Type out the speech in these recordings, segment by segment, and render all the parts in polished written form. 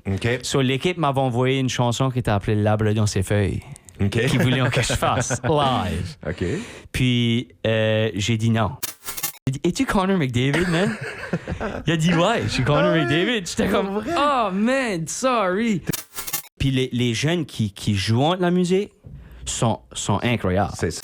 OK. So, l'équipe m'avait envoyé une chanson qui était appelée L'arbre dans ses feuilles. OK. Qui voulaient que je fasse live. OK. Puis, j'ai dit non. J'ai dit, es-tu Connor McDavid, man? Il a dit, ouais, je suis Connor McDavid. J'étais comme, oh, man, sorry. Puis, les jeunes qui jouent de la musique sont incroyables. C'est ça.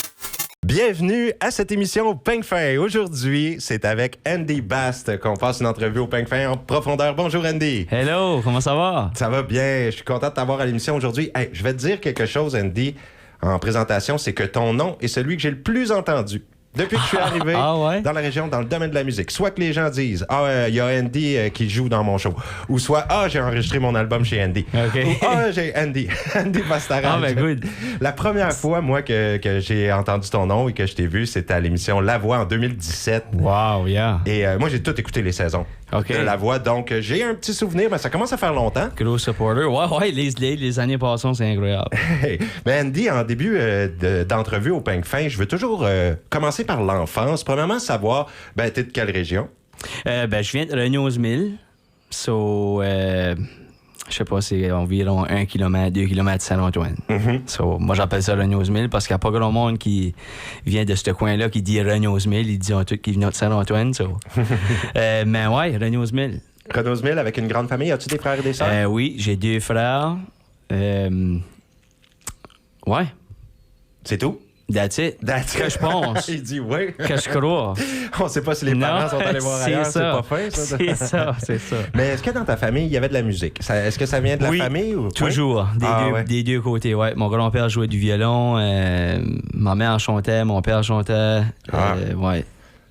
Bienvenue à cette émission au Pink Fin. Aujourd'hui, c'est avec Andy Bast qu'on passe une entrevue au Pink Fin en profondeur. Bonjour Andy. Hello, comment ça va? Ça va bien, je suis content de t'avoir à l'émission aujourd'hui. Hey, je vais te dire quelque chose, Andy, en présentation, c'est que ton nom est celui que j'ai le plus entendu depuis que je suis arrivé dans la région, dans le domaine de la musique. Soit que les gens disent « Ah, il y a Andy qui joue dans mon show » ou soit « Ah, j'ai enregistré mon album chez Andy okay. » ou « Ah, j'ai Andy Bastarache. » Ah, ben good. La première fois, moi, que j'ai entendu ton nom et que je t'ai vu, c'était à l'émission La Voix en 2017. Wow, yeah. Et moi, j'ai tout écouté les saisons de La Voix, donc j'ai un petit souvenir, mais ça commence à faire longtemps. Gros supporter. Ouais, les années passées, c'est incroyable. Mais Andy, en début d'entrevue au Pink Fin, je veux toujours commencer par l'enfance. Premièrement, savoir, t'es de quelle région? Je viens de Renaud-Mill. Je sais pas, c'est environ 1 km, 2 km de Saint-Antoine. Mm-hmm. So, moi, j'appelle ça Renaud-Mill parce qu'il n'y a pas grand monde qui vient de ce coin-là qui dit Renaud-Mill. Ils disent tous qu'ils viennent de Saint-Antoine. So. Mais ouais, Renaud-Mill. Renaud-Mill avec une grande famille. As-tu des frères et des sœurs? Oui, j'ai 2 frères. Ouais. C'est tout? That's it. Que je pense. Il dit oui. Que je crois. On sait pas si les parents sont allés voir ailleurs. C'est pas fin, ça. C'est ça. Mais est-ce que dans ta famille, il y avait de la musique? Est-ce que ça vient de la famille? Ou... Toujours. Des deux côtés, ouais. Mon grand-père jouait du violon. Ma mère chantait. Mon père chantait. Ouais.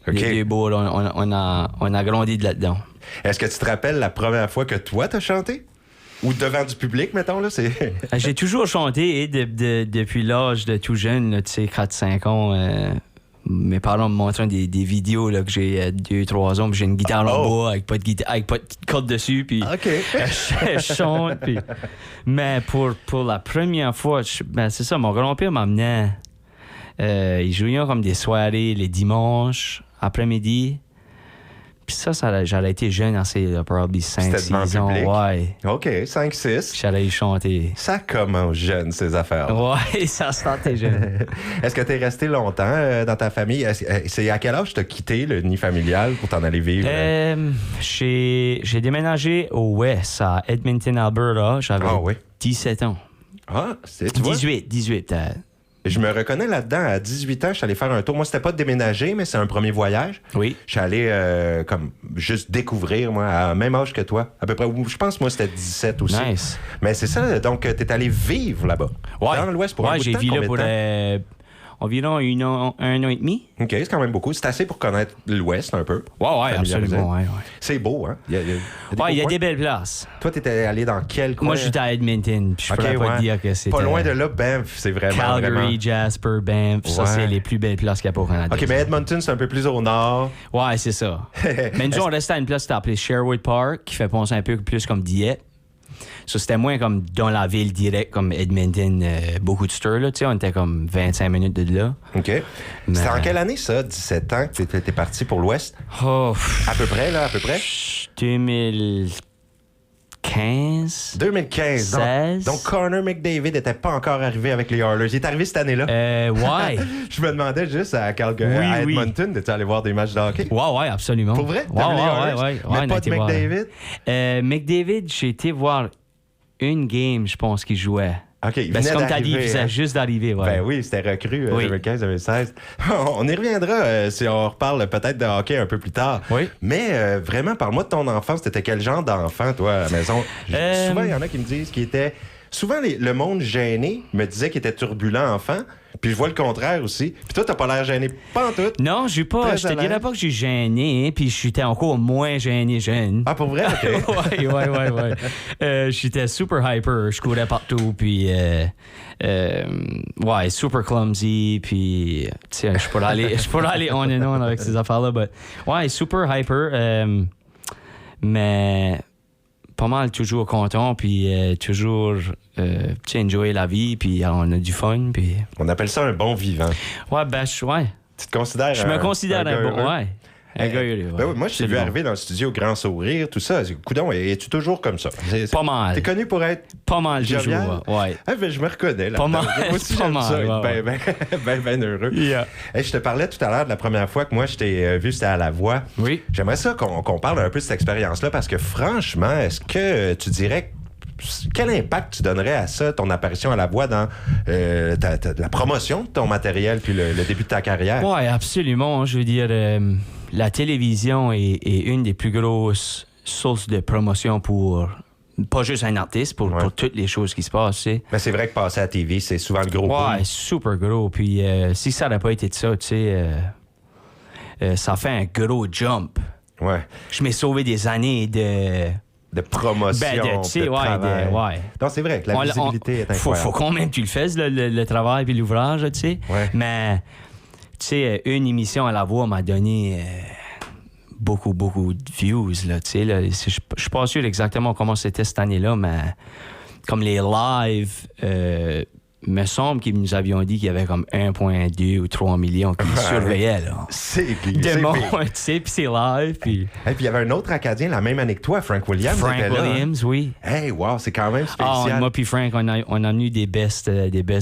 Okay. Les deux beaux, on a grandi de là-dedans. Est-ce que tu te rappelles la première fois que toi, t'as chanté? Ou devant du public, mettons, là, c'est... J'ai toujours chanté depuis l'âge de tout jeune, là, tu sais, 4-5 ans. Mes parents me montraient des vidéos là, que j'ai 2-3 ans, puis j'ai une guitare en bois avec pas de corde dessus, puis je chante. Puis... Mais pour la première fois, c'est ça, mon grand-père m'amenait. Il jouait comme des soirées les dimanches, après-midi. Puis ça j'allais été jeune, assez, probablement 5-6 ans. Ouais. OK, 5-6. J'allais y chanter. Ça commence jeune, ces affaires. Ouais, ça startait jeune. Est-ce que tu es resté longtemps dans ta famille? C'est à quel âge tu as quitté le nid familial pour t'en aller vivre? J'ai déménagé au West, à Edmonton, Alberta. J'avais 17 ans. Ah, tu vois? 18 peut-être. Je me reconnais là-dedans. À 18 ans, je suis allé faire un tour. Moi, c'était pas de déménager, mais c'est un premier voyage. Oui. Je suis allé comme juste découvrir, moi, à même âge que toi. À peu près. Je pense, moi, c'était 17 aussi. Nice. Mais c'est ça. Donc, t'es allé vivre là-bas. Ouais. Dans l'Ouest pour un bout de temps. J'ai vécu là pour environ un an et demi. OK, c'est quand même beaucoup. C'est assez pour connaître l'Ouest un peu. Ouais, absolument. Ouais. C'est beau, hein? Il y a des belles places. Toi, t'étais allé dans quel coin? Moi, j'étais à Edmonton. Puis je pourrais pas te dire que c'était... Pas loin de là, Banff, c'est vraiment... Calgary, Jasper, Banff. Ça, c'est les plus belles places qu'il y a pour Canada. OK, mais Edmonton, c'est un peu plus au nord. Ouais, c'est ça. Mais nous, on restait à une place qui s'appelait Sherwood Park, qui fait penser un peu plus comme Dieppe. Ça, c'était moins comme dans la ville directe, comme Edmonton, beaucoup de stir, là, tu sais, on était comme 25 minutes de là. OK. Mais... C'était en quelle année, ça, 17 ans, que t'étais parti pour l'Ouest? À peu près, là, à peu près? 2015. 2015. Donc, Connor McDavid n'était pas encore arrivé avec les Oilers. Il est arrivé cette année-là? Ouais. Je me demandais juste à Edmonton, t'es allé voir des matchs de hockey? Ouais, absolument. Pour vrai? Ouais. Mais pas de McDavid? McDavid, j'ai été voir une game, je pense, qu'il jouait. OK, il venait comme t'as dit, il venait juste d'arriver. Ouais. Ben oui, c'était recru 2015-2016. On y reviendra si on reparle peut-être de hockey un peu plus tard. Oui. Mais vraiment, parle-moi de ton enfance. T'étais quel genre d'enfant, toi, à la maison? Souvent, il y en a qui me disent qu'il était... Souvent, le monde gêné me disait qu'il était turbulent enfant. Puis je vois le contraire aussi. Puis toi, t'as pas l'air gêné pantoute. Non, je te dirais pas que j'ai gêné, puis j'étais encore moins gêné jeune. Ah, pour vrai? OK. ouais. J'étais super hyper, je courais partout, puis super clumsy, puis tu sais, je pourrais aller on and on avec ces affaires-là, mais super hyper, mais pas mal toujours content, puis toujours enjoyer la vie, puis on a du fun, puis... On appelle ça un bon vivant. Ouais, Tu te considères Je me considère un bon, ouais. Un gars heureux, Ben oui, moi, je t'ai vu arriver dans le studio, grand sourire, tout ça. Coudon, es-tu toujours comme ça? Pas mal. T'es connu pour être pas mal jovial? Ouais. Ben, je me reconnais. Là, pas mal. Moi aussi, pas j'aime mal, ça, être ben heureux. Yeah. Hey, je te parlais tout à l'heure de la première fois que moi, je t'ai vu, c'était à La Voix. Oui. J'aimerais ça qu'on parle un peu de cette expérience-là, parce que franchement, est-ce que tu dirais... Quel impact tu donnerais à ça, ton apparition à La Voix, dans la promotion de ton matériel puis le début de ta carrière? Oui, absolument. Je veux dire, la télévision est une des plus grosses sources de promotion pour pas juste un artiste, pour toutes les choses qui se passent. Tu sais. Mais c'est vrai que passer à la TV, c'est souvent le gros boom. Ouais, super gros. Puis si ça n'avait pas été de ça, tu sais, ça fait un gros jump. Ouais. Je m'ai sauvé des années de promotion, de travail. Non, c'est vrai que la visibilité est incroyable. Faut quand même que tu le fasses, le travail puis l'ouvrage, tu sais. Ouais. Mais, tu sais, une émission à La Voix m'a donné beaucoup de views, là, tu sais. Je suis pas sûr exactement comment c'était cette année-là, mais comme les lives... me semble qu'ils nous avions dit qu'il y avait comme 1,2 ou 3 millions qui surveillaient, là. C'est monde, tu sais, puis c'est live, puis... Et puis il y avait un autre Acadien la même année que toi, Frank Williams. Frank Williams, oui. Hey, wow, c'est quand même spécial. Moi puis Frank, on a eu des best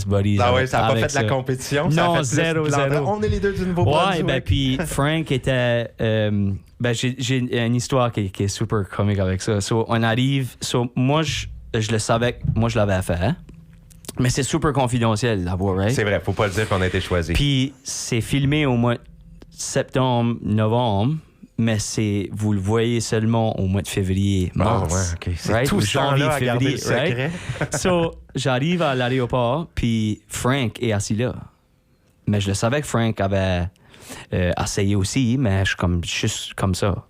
buddies. Ah oui, ça n'a pas fait de la compétition? Non, ça 0. On est les deux du Nouveau-Brunswick. Ouais, ben puis Frank était... j'ai une histoire qui est super comique avec ça. On arrive... moi, je le savais, moi, je l'avais fait, hein? Mais c'est super confidentiel, La Voix, right? C'est vrai, faut pas le dire qu'on a été choisi. Puis c'est filmé au mois de septembre, novembre, mais vous le voyez seulement au mois de février, mars. Ouais, OK. C'est tout ce temps-là à garder le secret. Right? J'arrive à l'aéroport, puis Frank est assis là. Mais je le savais que Frank avait essayé aussi, mais je suis juste comme ça.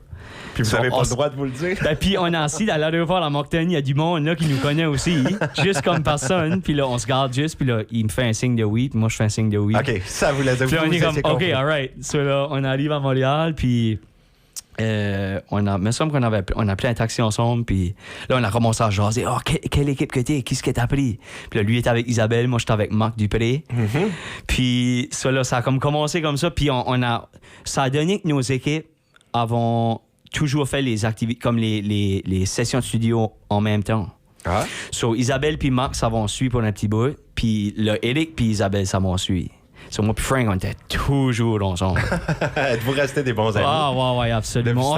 Puis vous n'avez pas le droit de vous le dire. Ben, puis on est assis à l'aéroport à Moncton, il y a du monde là qui nous connaît aussi, juste comme personne. Puis là, on se garde juste, puis là, il me fait un signe de oui, puis moi, je fais un signe de oui. OK, ça vous l'a dit. Puis là, on est comme, OK, all right. Là, on arrive à Montréal, puis il me semble qu'on a pris un taxi ensemble, puis là, on a commencé à jaser. Oh, quelle équipe que t'es? Qu'est-ce que t'as pris? Puis là, lui était avec Isabelle, moi, j'étais avec Marc Dupré. Mm-hmm. Puis ça, ça a comme commencé comme ça, puis ça a donné que nos équipes avons toujours fait les activités, comme les sessions de studio en même temps. Ah. Isabelle puis Marc, ça va suivre pour un petit bout. Puis là, Eric puis Isabelle, ça va suivre. Moi puis Frank, on était toujours ensemble. Vous restez des bons amis. Ah, ouais, absolument.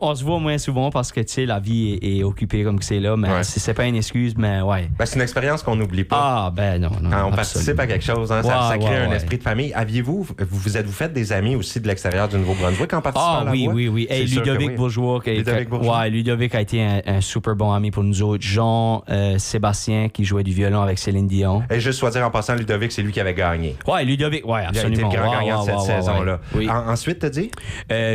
On se voit moins souvent parce que, tu sais, la vie est occupée comme c'est là, mais c'est pas une excuse, mais ouais. Ben, c'est une expérience qu'on n'oublie pas. Ah, ben non. Quand on participe à quelque chose, hein, ça crée un esprit de famille. Aviez-vous fait des amis aussi de l'extérieur du Nouveau-Brunswick en participant à La Voix? Oui. Hey, Ludovic Bourgeois. Ludovic a été un super bon ami pour nous autres. Jean Sébastien qui jouait du violon avec Céline Dion. Et juste soit dire en passant, Ludovic, c'est lui qui avait gagné. Ouais, Ludovic. Oui, absolument. Il a été le grand gagnant de cette saison-là. Oui. Ensuite, t'as dit?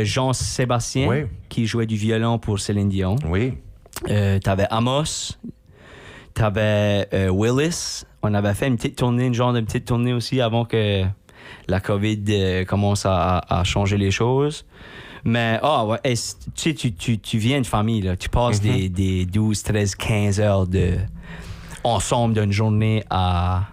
Jean-Sébastien, qui jouait du violon pour Céline Dion. Oui. T'avais Amos. T'avais Willis. On avait fait une petite tournée aussi avant que la COVID commence à changer les choses. Mais, tu viens de famille, là. Tu passes des 12, 13, 15 heures ensemble d'une journée à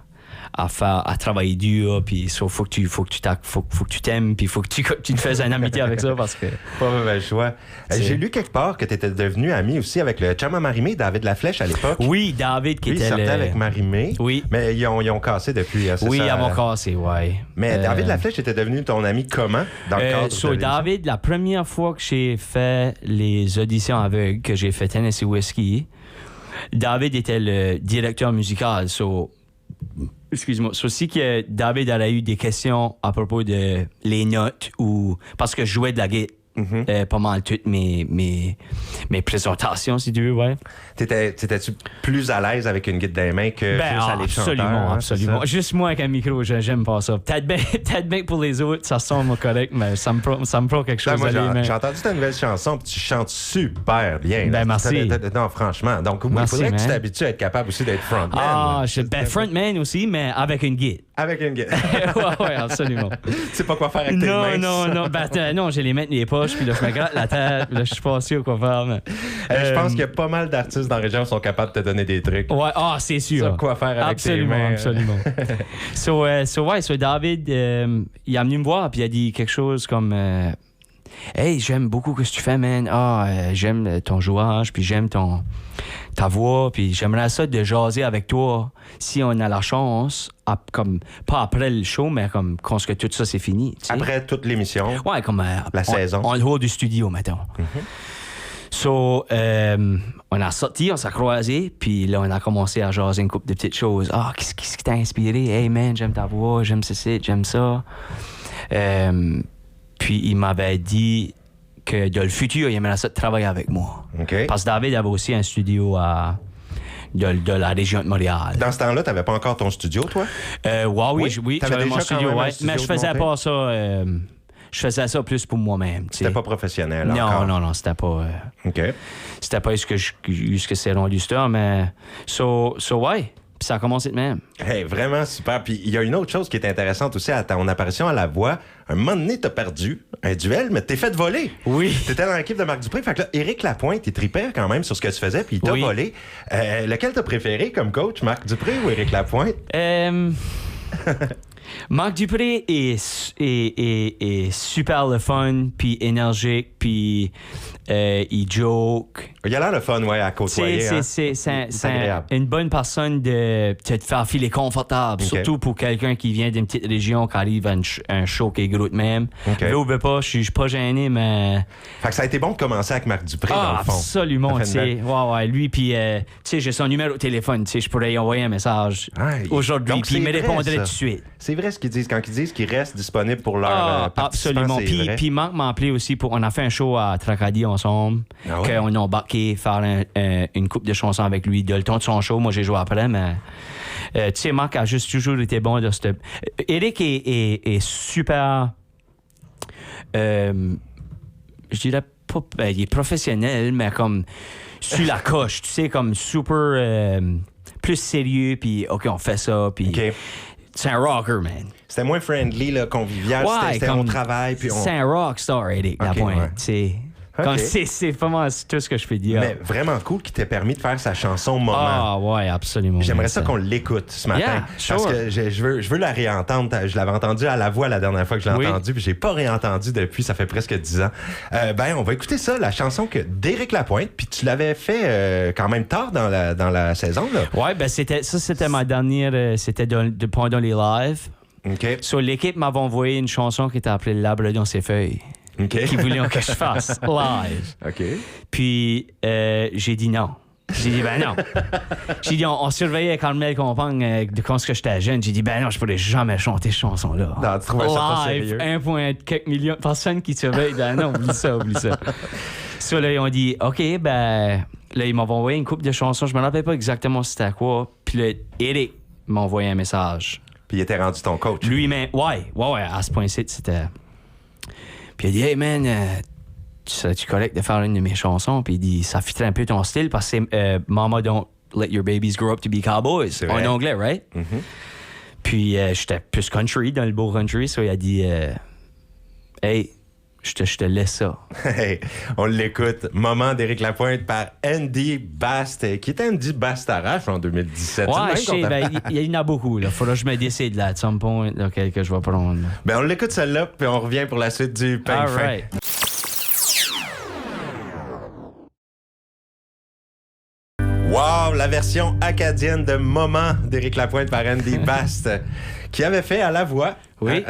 travailler dur, puis faut que tu t'aimes, puis faut que tu te fasses une amitié avec ça parce que pas mauvais choix. J'ai lu quelque part que tu étais devenu ami aussi avec le chum à Marie-Mé, David Laflèche à l'époque. Oui, David qui était il sortait avec Marie-Mé. Oui. Mais ils ont cassé depuis. Oui, ils ont cassé, ouais. Mais David Laflèche était devenu ton ami comment dans le cadre de David, la première fois que j'ai fait les auditions aveugles, que j'ai fait Tennessee Whiskey, David était le directeur musical, excuse-moi. C'est aussi que David a eu des questions à propos de les notes ou parce que je jouais de la guitare. Pas mal toutes mes présentations, si tu veux, ouais. T'étais-tu plus à l'aise avec une guitare dans les mains que juste à les chanteurs? Absolument. Juste moi avec un micro, j'aime pas ça. Peut-être bien que pour les autres, ça sonne correct, mais ça me prend quelque chose. Moi, j'ai entendu ta nouvelle chanson, puis tu chantes super bien. Merci. Non, franchement. Donc, il faudrait que tu t'habitues à être capable aussi d'être frontman. Frontman aussi, mais avec une guitare. Avec une guitare. ouais, absolument. Tu sais pas quoi faire avec tes mains. Non, j'ai les mains dans les poches, puis là, je me gratte la tête, là, je suis pas sûr quoi faire. Mais, je pense qu'il y a pas mal d'artistes dans la région qui sont capables de te donner des trucs. Ouais, c'est sûr. Sur quoi faire avec tes mains. Absolument. So David, il est venu me voir, puis il a dit quelque chose comme... Hey, j'aime beaucoup ce que tu fais, man. J'aime ton jouage, puis j'aime ta voix, puis j'aimerais ça de jaser avec toi si on a la chance, comme pas après le show, mais comme quand tout ça c'est fini. T'sais. Après toute l'émission. Ouais, comme la saison. En dehors du studio, mettons. So, on a sorti, on s'est croisés, puis là, on a commencé à jaser une couple de petites choses. Qu'est-ce qui t'a inspiré? Hey, man, j'aime ta voix, j'aime ceci, j'aime ça. Puis il m'avait dit que dans le futur, il aimerait ça travailler avec moi. Okay. Parce que David avait aussi un studio de la région de Montréal. Dans ce temps-là, tu n'avais pas encore ton studio, toi? Oui, j'avais mon studio, ouais. Mais je faisais pas ça. Je faisais ça plus pour moi-même. C'était pas professionnel encore? Non, c'était pas... OK. C'était pas ce que c'est rendu ça, mais... So ouais. Puis ça a commencé de même. Hey, vraiment super. Puis il y a une autre chose qui est intéressante aussi à ton apparition à La Voix. Un moment donné, t'as perdu un duel, mais t'es fait voler. Oui. T'étais dans l'équipe de Marc Dupré. Fait que là, Éric Lapointe, il tripait quand même sur ce que tu faisais, puis il t'a volé. Lequel t'as préféré comme coach, Marc Dupré ou Éric Lapointe? Marc Dupré est super le fun, puis énergique, puis il joke. Il a l'air le fun, ouais, à côtoyer. C'est une bonne personne de te faire filer confortable, surtout pour quelqu'un qui vient d'une petite région, qui arrive à un show qui est gros de même. Là, veut pas, je suis pas gêné, mais... Fait que ça a été bon de commencer avec Marc Dupré, dans le fond. Absolument, tu sais. Ouais, lui, puis, tu sais, j'ai son numéro de téléphone, tu sais, je pourrais y envoyer un message aujourd'hui, puis il me répondrait tout de suite. C'est vrai ce qu'ils disent quand ils disent qu'ils restent disponibles pour leur participants. Absolument. Puis Marc m'a appelé aussi on a fait un show à Tracadie ensemble, qu'on a embarqué faire une couple de chansons avec lui. De le temps de son show, moi j'ai joué après, mais tu sais, Marc a juste toujours été bon de cette... Éric est super... je dirais pas... il est professionnel, mais comme sur la coche, tu sais, comme super... plus sérieux, puis OK, on fait ça, puis... C'est un rocker, man. C'était moins friendly, là, convivial. C'était mon travail. C'est un rockstar, Éric Lapointe. C'est vraiment tout ce que je peux dire. Mais vraiment cool qu'il t'ait permis de faire sa chanson Moment. Ah, ouais, absolument. J'aimerais ça qu'on l'écoute ce matin. Parce que je veux la réentendre. Je l'avais entendu à La Voix la dernière fois que je l'ai entendu, puis j'ai pas réentendu depuis, ça fait presque 10 ans. On va écouter ça, la chanson d'Éric Lapointe, puis tu l'avais fait quand même tard dans la saison, là. Ouais, c'était ma dernière, c'était pendant les lives. OK. So, l'équipe m'avait envoyé une chanson qui était appelée L'arbre dans ses feuilles. Qui voulaient que je fasse live. OK. Puis j'ai dit non. J'ai dit non. J'ai dit on surveillait Carmel Compagne de quand j'étais jeune. J'ai dit non, je pourrais jamais chanter cette chanson-là. Non, tu trouvais ça pas live, sérieux? quelques millions de personnes qui surveillent. Non, oublie ça. So, là, ils ont dit OK, là, ils m'ont envoyé une couple de chansons. Je me rappelle pas exactement c'était quoi. Puis là, Éric m'a envoyé un message. Puis il était rendu ton coach. Lui, mais ouais, à ce point-ci, c'était... Puis il a dit, hey man, tu correct de faire une de mes chansons? Puis il dit, ça fitterait un peu ton style parce que c'est Mama Don't Let Your Babies Grow Up to Be Cowboys. En anglais, right? Mm-hmm. Puis j'étais plus country, dans le beau country. So il a dit, hey, je te laisse ça. Hey, on l'écoute. Moment d'Éric Lapointe par Andy Bast, qui était Andy Bastarache en 2017. Ouais, je sais, il y en a beaucoup. Il faudra que je me décide là, à some point, lequel que je vais prendre. On l'écoute celle-là, puis on revient pour la suite du pain fin. Right. Wow, la version acadienne de Moment d'Éric Lapointe par Andy Bast, qui avait fait à La Voix.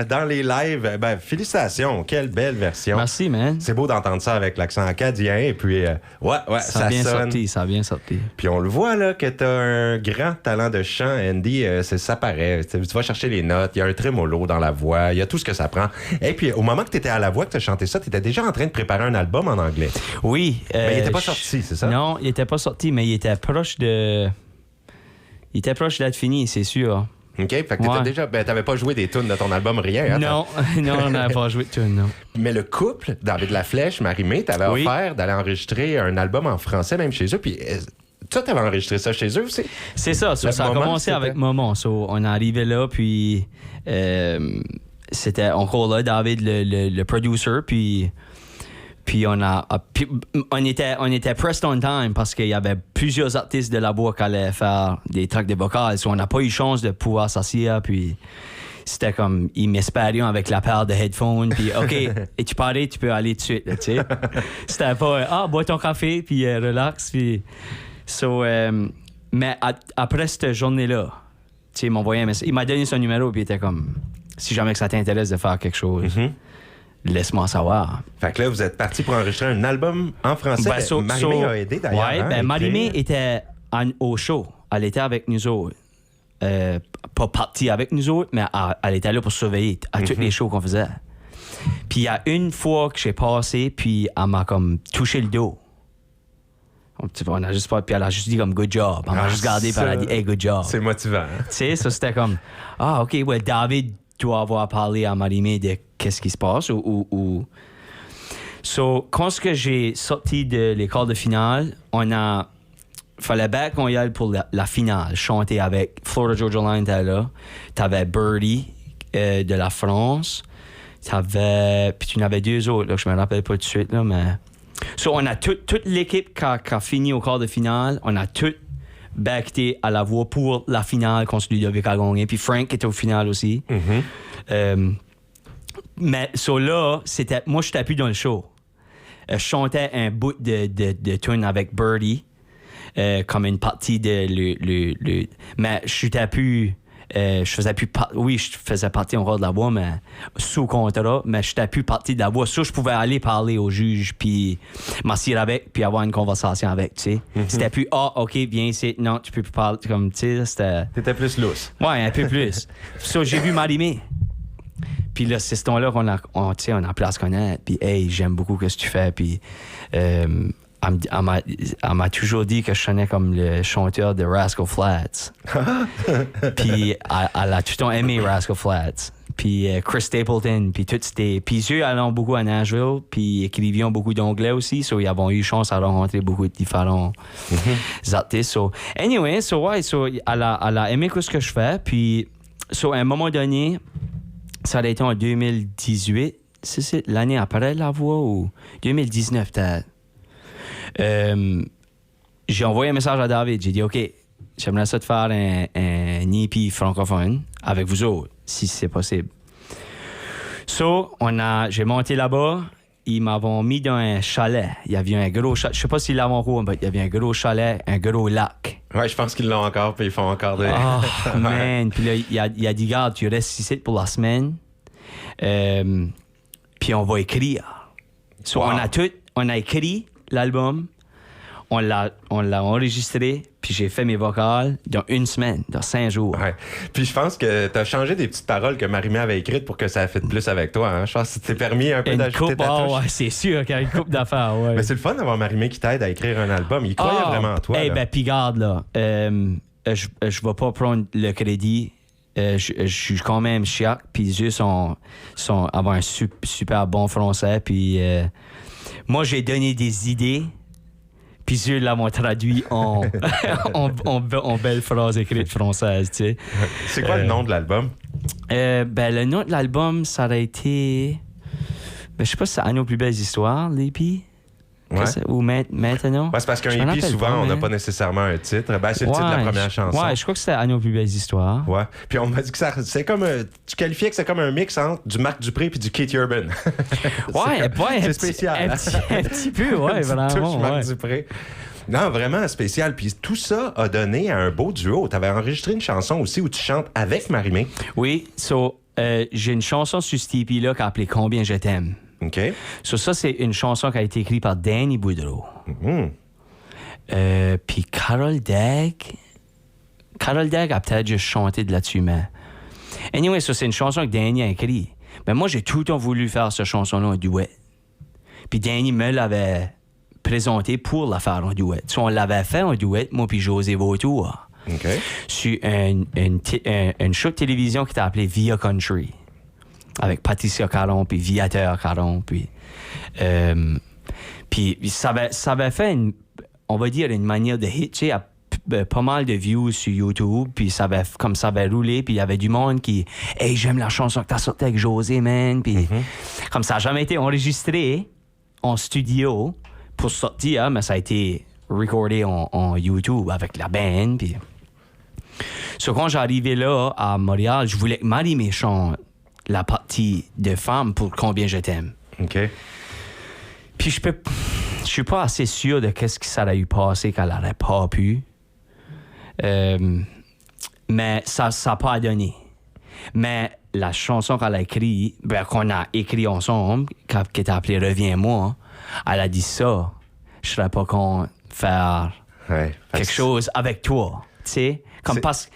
Dans les lives. Félicitations, quelle belle version. Merci, man. C'est beau d'entendre ça avec l'accent acadien. Et puis, ça a bien sonne. Ça a bien sorti. Puis on le voit, là, que t'as un grand talent de chant, Andy. Ça paraît. Tu vas chercher les notes. Il y a un trémolo dans la voix. Il y a tout ce que ça prend. Et puis, au moment que t'étais à La Voix, que t'as chanté ça, t'étais déjà en train de préparer un album en anglais. Oui. Mais il était pas sorti, c'est ça? Non, il était pas sorti, mais il était proche d'être fini, c'est sûr. OK, fait que t'avais pas joué des tunes de ton album, rien. Hein, non, on n'avait pas joué de tunes, non. Mais le couple, David Laflèche, Marie-Mé, t'avais offert d'aller enregistrer un album en français, même chez eux, puis toi, t'avais enregistré ça chez eux aussi? C'est ça, ça a commencé avec Moment. On est arrivé là, puis c'était encore là, David, le producer, puis on était pressed on time parce qu'il y avait plusieurs artistes de La Voix qui allaient faire des tracks de vocales. On n'a pas eu chance de pouvoir s'asseoir. Puis c'était comme, ils m'espéraient avec la paire de headphones, puis OK, et tu parlais, tu peux aller tout de suite, là, tu sais. C'était pas, bois ton café, puis relax, puis... mais après cette journée-là, tu sais, il m'a envoyé un message, il m'a donné son numéro, puis il était comme, si jamais que ça t'intéresse de faire quelque chose, laisse-moi savoir. Fait que là, vous êtes parti pour enregistrer un album en français. Marie-Mé a aidé, d'ailleurs. Oui, Marie-Mé était au show. Elle était avec nous autres. Pas partie avec nous autres, mais elle était là pour surveiller à tous les shows qu'on faisait. Puis il y a une fois que j'ai passé, puis elle m'a comme touché le dos. On a juste pas, puis elle a juste dit comme good job. Elle m'a juste regardé, puis elle a dit hey, good job. C'est motivant. Hein? Tu sais, ça c'était comme OK, ouais, David doit avoir parlé à Marie-Mé de qu'est-ce qui se passe ou... So, quand j'ai sorti de l'école de finale, fallait bien qu'on y aille pour la finale, chanter avec Florida Georgia Line, t'es là. T'avais Birdie de la France. Puis tu en avais deux autres, là, je me rappelle pas tout de suite, là, mais... So, on a toute l'équipe qui a fini au quart de finale, on a tout backé à la voix pour la finale contre Ludovic a gagné. Puis Frank était au final aussi. Mais là, moi, je n'étais plus dans le show. Je chantais un bout de tune avec Birdie, comme une partie de mais je n'étais plus... je faisais plus je faisais partie encore de la voix, mais sous contrat, mais je n'étais plus partie de la voix. Ça, je pouvais aller parler au juge, puis m'asseoir avec, puis avoir une conversation avec, tu sais. C'était plus, OK, viens ici. Non, tu peux plus parler, comme, tu sais, c'était... T'étais plus lousse. Ouais, un peu plus. Ça, j'ai vu Marie-Mé. Puis là, c'est ce temps-là qu'on a appris à se connaître. Puis, hey, j'aime beaucoup ce que tu fais. Puis, elle m'a toujours dit que je sonnais comme le chanteur de Rascal Flatts. Puis, elle a tout le temps aimé Rascal Flatts. Puis, Chris Stapleton. Puis, Puis, eux allaient beaucoup à Nashville. Puis, ils écrivaient beaucoup d'anglais aussi. So, ils avaient eu chance à rencontrer beaucoup de différents artistes. So, anyway, elle a aimé ce que je fais. Puis, à un moment donné, ça a été en 2018. C'est l'année après la voix ou 2019 peut-être. J'ai envoyé un message à David. J'ai dit, OK, j'aimerais ça de faire un EP francophone avec vous autres, si c'est possible. J'ai monté là-bas. Ils m'avaient mis dans un chalet. Il y avait un gros chalet. Je sais pas s'ils l'avaient encore, mais il y avait un gros chalet, un gros lac. Ouais, je pense qu'ils l'ont encore, puis ils font encore des... Oh, man. Puis là, il a dit, garde, tu restes ici pour la semaine. Puis on va écrire. On a écrit l'album, on l'a enregistré, puis j'ai fait mes vocales dans une semaine, dans 5 jours. Ouais. Puis je pense que t'as changé des petites paroles que Marie-Mé avait écrites pour que ça fitte plus avec toi. Hein? Je pense que tu t'es permis un peu d'ajouter ta touche. Ouais, c'est sûr qu'il y a une couple d'affaires. Ouais. Mais c'est le fun d'avoir Marie-Mé qui t'aide à écrire un album. Il croyait vraiment en toi. Puis garde, là. Je vais pas prendre le crédit. Je suis quand même chiac, puis eux sont avoir un super bon français, puis moi j'ai donné des idées, puis eux l'ont traduit en belles phrases écrites françaises, tu sais. C'est quoi le nom de l'album? Le nom de l'album, ça aurait été... je sais pas si c'est À nos plus belles histoires, l'EP. Ouais. Ou maintenant? C'est parce qu'un EP, souvent, on n'a pas nécessairement un titre. C'est le titre de la première chanson. Ouais, je crois que c'était À nos plus belles histoires. Ouais. Puis on m'a dit que c'est comme... tu qualifiais que c'est comme un mix entre du Marc Dupré et du Keith Urban. C'est spécial. Un petit peu, ouais, vraiment. Touche Marc Dupré. Non, vraiment spécial. Puis tout ça a donné à un beau duo. Tu avais enregistré une chanson aussi où tu chantes avec Marie-Mé. Oui. J'ai une chanson sur cet EP-là qui a appelé Combien je t'aime. OK. Ça, c'est une chanson qui a été écrite par Danny Boudreau. Puis Carol Degg a peut-être juste chanté de là-dessus, mais... Anyway, ça, c'est une chanson que Danny a écrite. Mais moi, j'ai tout le temps voulu faire cette chanson-là en duet. Puis Danny me l'avait présenté pour la faire en duet. On l'avait fait en duet, moi puis José Vautour. OK. Sur une show de télévision qui était appelée Via Country. Avec Patricia Caron, puis Viateur Caron, puis ça avait fait, on va dire, une manière de hit, tu sais, pas mal de views sur YouTube, puis ça avait roulé, puis il y avait du monde qui « Hey, j'aime la chanson que t'as sortie avec José, man! » Puis comme ça n'a jamais été enregistré en studio pour sortir, mais ça a été recordé en YouTube avec la band, puis... So, quand j'arrivais là, à Montréal, je voulais que Marie-Mé chante la partie de femme pour Combien je t'aime. OK. Puis je suis pas assez sûr de qu'est-ce qui ça a eu passé qu'elle n'aurait pas pu. Mais ça n'a pas donné. Mais la chanson qu'elle a écrite, qu'on a écrit ensemble, qui est appelée Reviens-moi, elle a dit ça. Je serais pas con faire quelque chose avec toi. Tu sais? Comme parce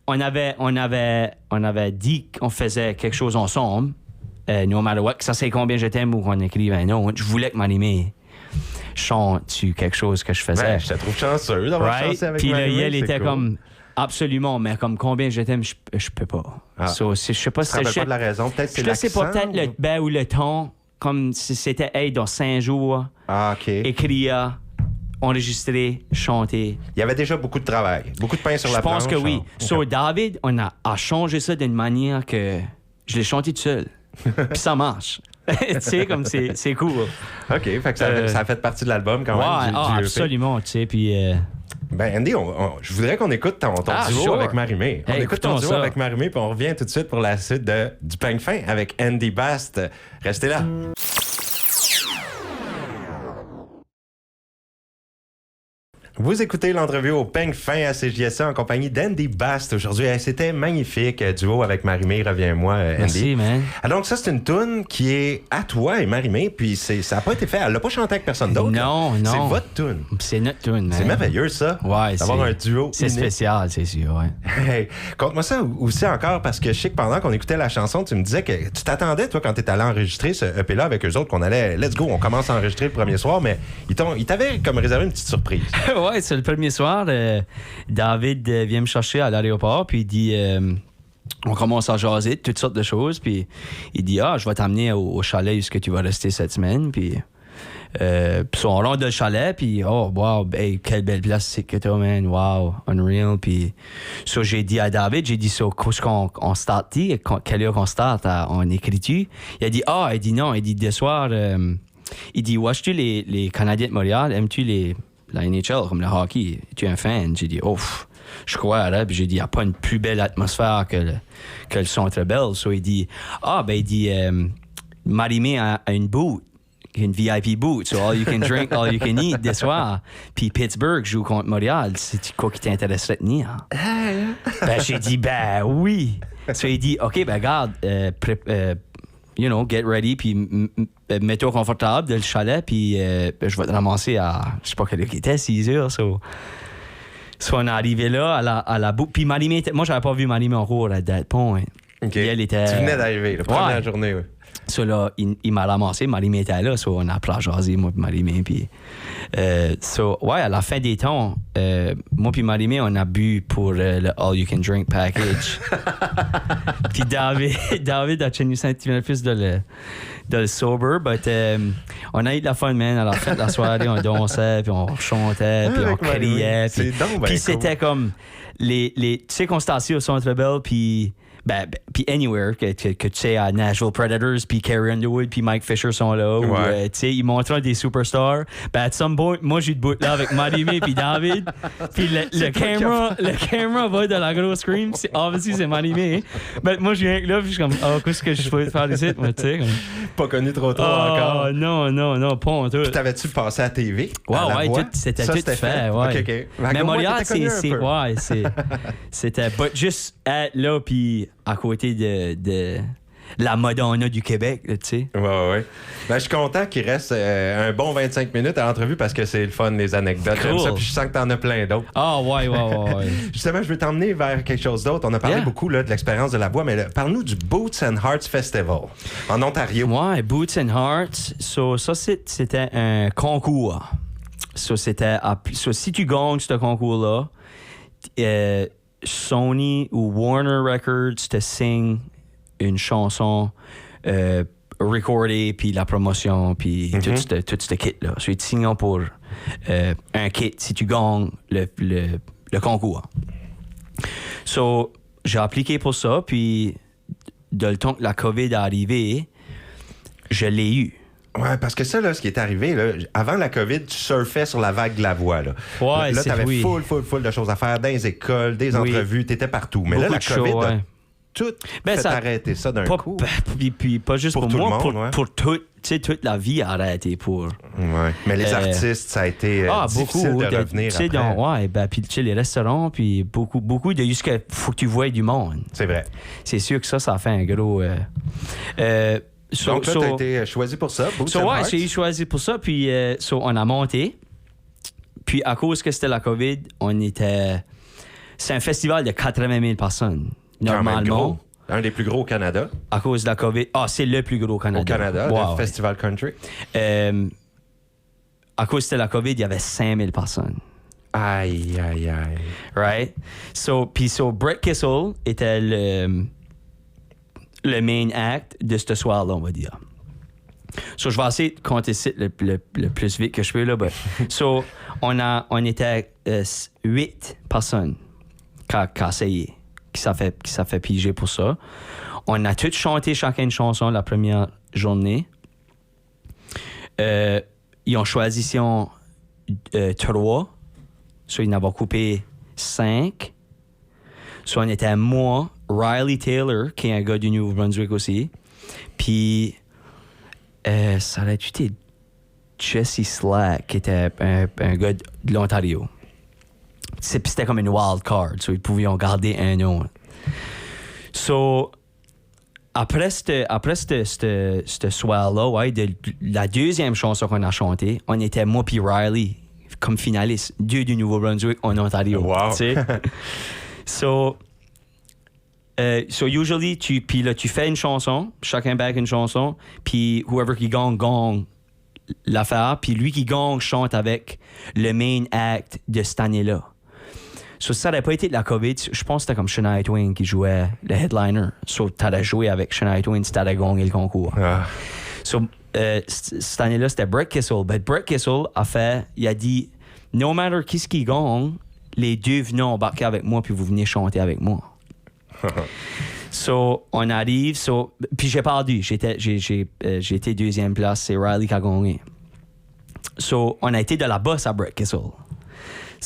qu'on avait dit qu'on faisait quelque chose ensemble, no matter what, que ça c'est Combien je t'aime ou qu'on écrivait un autre. Je voulais que Marie-Mé chante-tu quelque chose que je faisais. Ben, je te trouve chanceux d'avoir chancé avec Puis Marie-Mé. Puis elle était cool. Comme... Absolument, mais comme Combien je t'aime, je peux pas. So, je sais pas si c'est pas de la raison. Peut-être c'est l'accent. Je sais pas, peut-être le ou le ton, comme si c'était dans 5 jours. OK. Écrire, enregistrer, chanter. Il y avait déjà beaucoup de travail, beaucoup de pain sur la planche. Je pense que oui. So, David, on a changé ça d'une manière que je l'ai chanté tout seul. Puis ça marche. Tu sais, comme c'est cool. OK, fait que ça a fait partie de l'album quand même. Absolument, tu sais, puis... Ben Andy, je voudrais qu'on écoute ton duo avec Marie-Mé. On écoute ton duo avec Marie-Mé, puis on revient tout de suite pour la suite du peigne fin avec Andy Bast. Restez là. Vous écoutez l'entrevue au peigne fin à CJSA en compagnie d'Andy Bast aujourd'hui. C'était magnifique, duo avec Marie-Mé, Reviens-moi, Andy. Merci, man. Alors, donc ça, c'est une toune qui est à toi et Marie-Mé, puis ça n'a pas été fait. Elle l'a pas chanté avec personne d'autre. Non. C'est votre toune. C'est notre toune, man. C'est merveilleux, ça. Ouais, d'avoir un duo c'est unique. spécial, c'est sûr, ouais. Hey, conte-moi ça aussi encore, parce que je sais que pendant qu'on écoutait la chanson, tu me disais que tu t'attendais, toi, quand tu étais allé enregistrer ce EP-là avec eux autres, qu'on allait, let's go, on commence à enregistrer le premier soir, mais ils t'avaient comme réservé une petite surprise. Ouais, c'est le premier soir. David vient me chercher à l'aéroport, puis il dit... on commence à jaser de toutes sortes de choses, puis il dit « je vais t'amener au chalet où tu vas rester cette semaine. » Puis on rentre dans le chalet, puis « Oh, wow, hey, quelle belle place c'est que t'as, man. Wow, unreal. » Puis j'ai dit à David, quand on start, quelle heure qu'on start en écriture? Il a dit « il dit non. Il dit « De soir, il dit « Watches-tu les Canadiens de Montréal? Aimes-tu la NHL, comme le hockey? Es-tu un fan? » J'ai dit « Ouf. » Je crois, là, puis j'ai dit, il n'y a pas une plus belle atmosphère que le Centre Bell. So, il dit, Marie-Mé a une boot, une VIP boot, so all you can drink, all you can eat, des soirs. Puis Pittsburgh joue contre Montréal. C'est quoi qui t'intéresserait de tenir? J'ai dit, oui. So, il dit, OK, regarde, get ready, puis mets-toi confortable dans le chalet, puis je vais te ramasser à, je sais pas quelle heure il était, 6 heures, so on est arrivé là à la boucle. Puis Marie-Mé, moi, j'avais pas vu Marie-Mé en cours à that point. OK. Elle était... Tu venais d'arriver, la première journée, oui. So là, il m'a ramassé, Marie-Mé était là, so on a appris à jaser, moi puis Marie-Mé. Puis, à la fin des temps, moi puis Marie-Mé, on a bu pour le All You Can Drink package. Puis David a tenu ça un petit peu plus de le sober, but on a eu de la fun, man. À la fin de la soirée, on dansait, puis on chantait, puis on criait. Puis c'était comme les tu sais qu'on s'était assis au Centre Bell, puis Anywhere, que tu sais, à Nashville Predators, puis Carrie Underwood, puis Mike Fisher sont là, ou tu sais, ils montrent des superstars. At some point, moi, j'ai debout là avec Marie-Mé puis David, puis le camera va de la grosse screen, obviously, c'est Marie-Mé. Moi, je viens là, puis je suis comme, qu'est-ce que je peux faire ici, moi, tu sais. Pas connu trop encore. Non, pas en tout. Puis t'avais-tu passé à la TV? Ouais, c'était tout fait, ouais. Okay. Mais Montréal, c'était juste être là, puis à côté de la Madonna du Québec, tu sais. Ouais. Je suis content qu'il reste un bon 25 minutes à l'entrevue parce que c'est le fun, les anecdotes. Cool. Comme ça, puis je sens que t'en as plein d'autres. Ouais. Justement, je veux t'emmener vers quelque chose d'autre. On a parlé beaucoup là, de l'expérience de la voix, mais parle-nous du Boots and Hearts Festival en Ontario. Ouais, Boots and Hearts. Ça, c'était un concours. Si tu gagnes ce concours-là, Sony ou Warner Records te signe une chanson recordée, puis la promotion, puis tout ce kit-là. So, ils te signent pour un kit si tu gagnes le concours. So, j'ai appliqué pour ça, puis de le temps que la COVID est arrivée, je l'ai eu. Ouais, parce que ça, là, ce qui est arrivé, là, avant la COVID, tu surfais sur la vague de la voix. Là, ouais, là tu avais full de choses à faire, dans les écoles, des entrevues, tu étais partout. Mais beaucoup là, la COVID a tout fait arrêter ça d'un coup. Puis pas juste pour moi, pour toute la vie arrêtée pour... Ouais. Mais les artistes, ça a été difficile beaucoup, de revenir après. Puis les restaurants, puis beaucoup de juste qu'il faut que tu vois du monde. C'est vrai. C'est sûr que ça fait un gros... Donc là, tu as été choisi pour ça. J'ai été choisi pour ça. Puis on a monté. Puis à cause que c'était la COVID, c'est un festival de 80 000 personnes. Normalement. Un des plus gros au Canada. À cause de la COVID. C'est le plus gros au Canada. Au Canada, le Festival Country. À cause de la COVID, il y avait 5 000 personnes. Aïe. Right? Puis Brett Kissel était le main act de ce soir-là, on va dire. Je vais essayer de compter le plus vite que je peux. Là, on était 8 personnes qui ont essayé, qui s'est fait piger pour ça. On a tous chanté chacun une chanson la première journée. Ils ont choisi 3. Ils en avaient coupé 5. On était moi, Riley Taylor, qui est un gars du Nouveau-Brunswick aussi. Puis, ça aurait été Jesse Slack, qui était un gars de l'Ontario. C'était comme une wild card, ils pouvaient en garder un autre. Après ce soir-là, la deuxième chanson qu'on a chantée, on était moi puis Riley comme finaliste, 2 du Nouveau-Brunswick en Ontario. Wow! Usually, tu fais une chanson, chacun back une chanson, puis whoever qui gagne l'affaire, puis lui qui gagne chante avec le main act de cette année-là. Ça n'aurait pas été de la COVID. Je pense que c'était comme Shania Twain qui jouait le headliner. T'aurais joué avec Shania Twain si t'aurais gagné le concours. Cette année-là, c'était Brett Kissel. Mais Brett Kissel il a dit, no matter qui gagne, les 2 venez embarquer avec moi puis vous venez chanter avec moi. On arrive, puis j'ai perdu. J'ai été 2e place, c'est Riley qui a gagné. On a été de la bosse à Brett Kissel.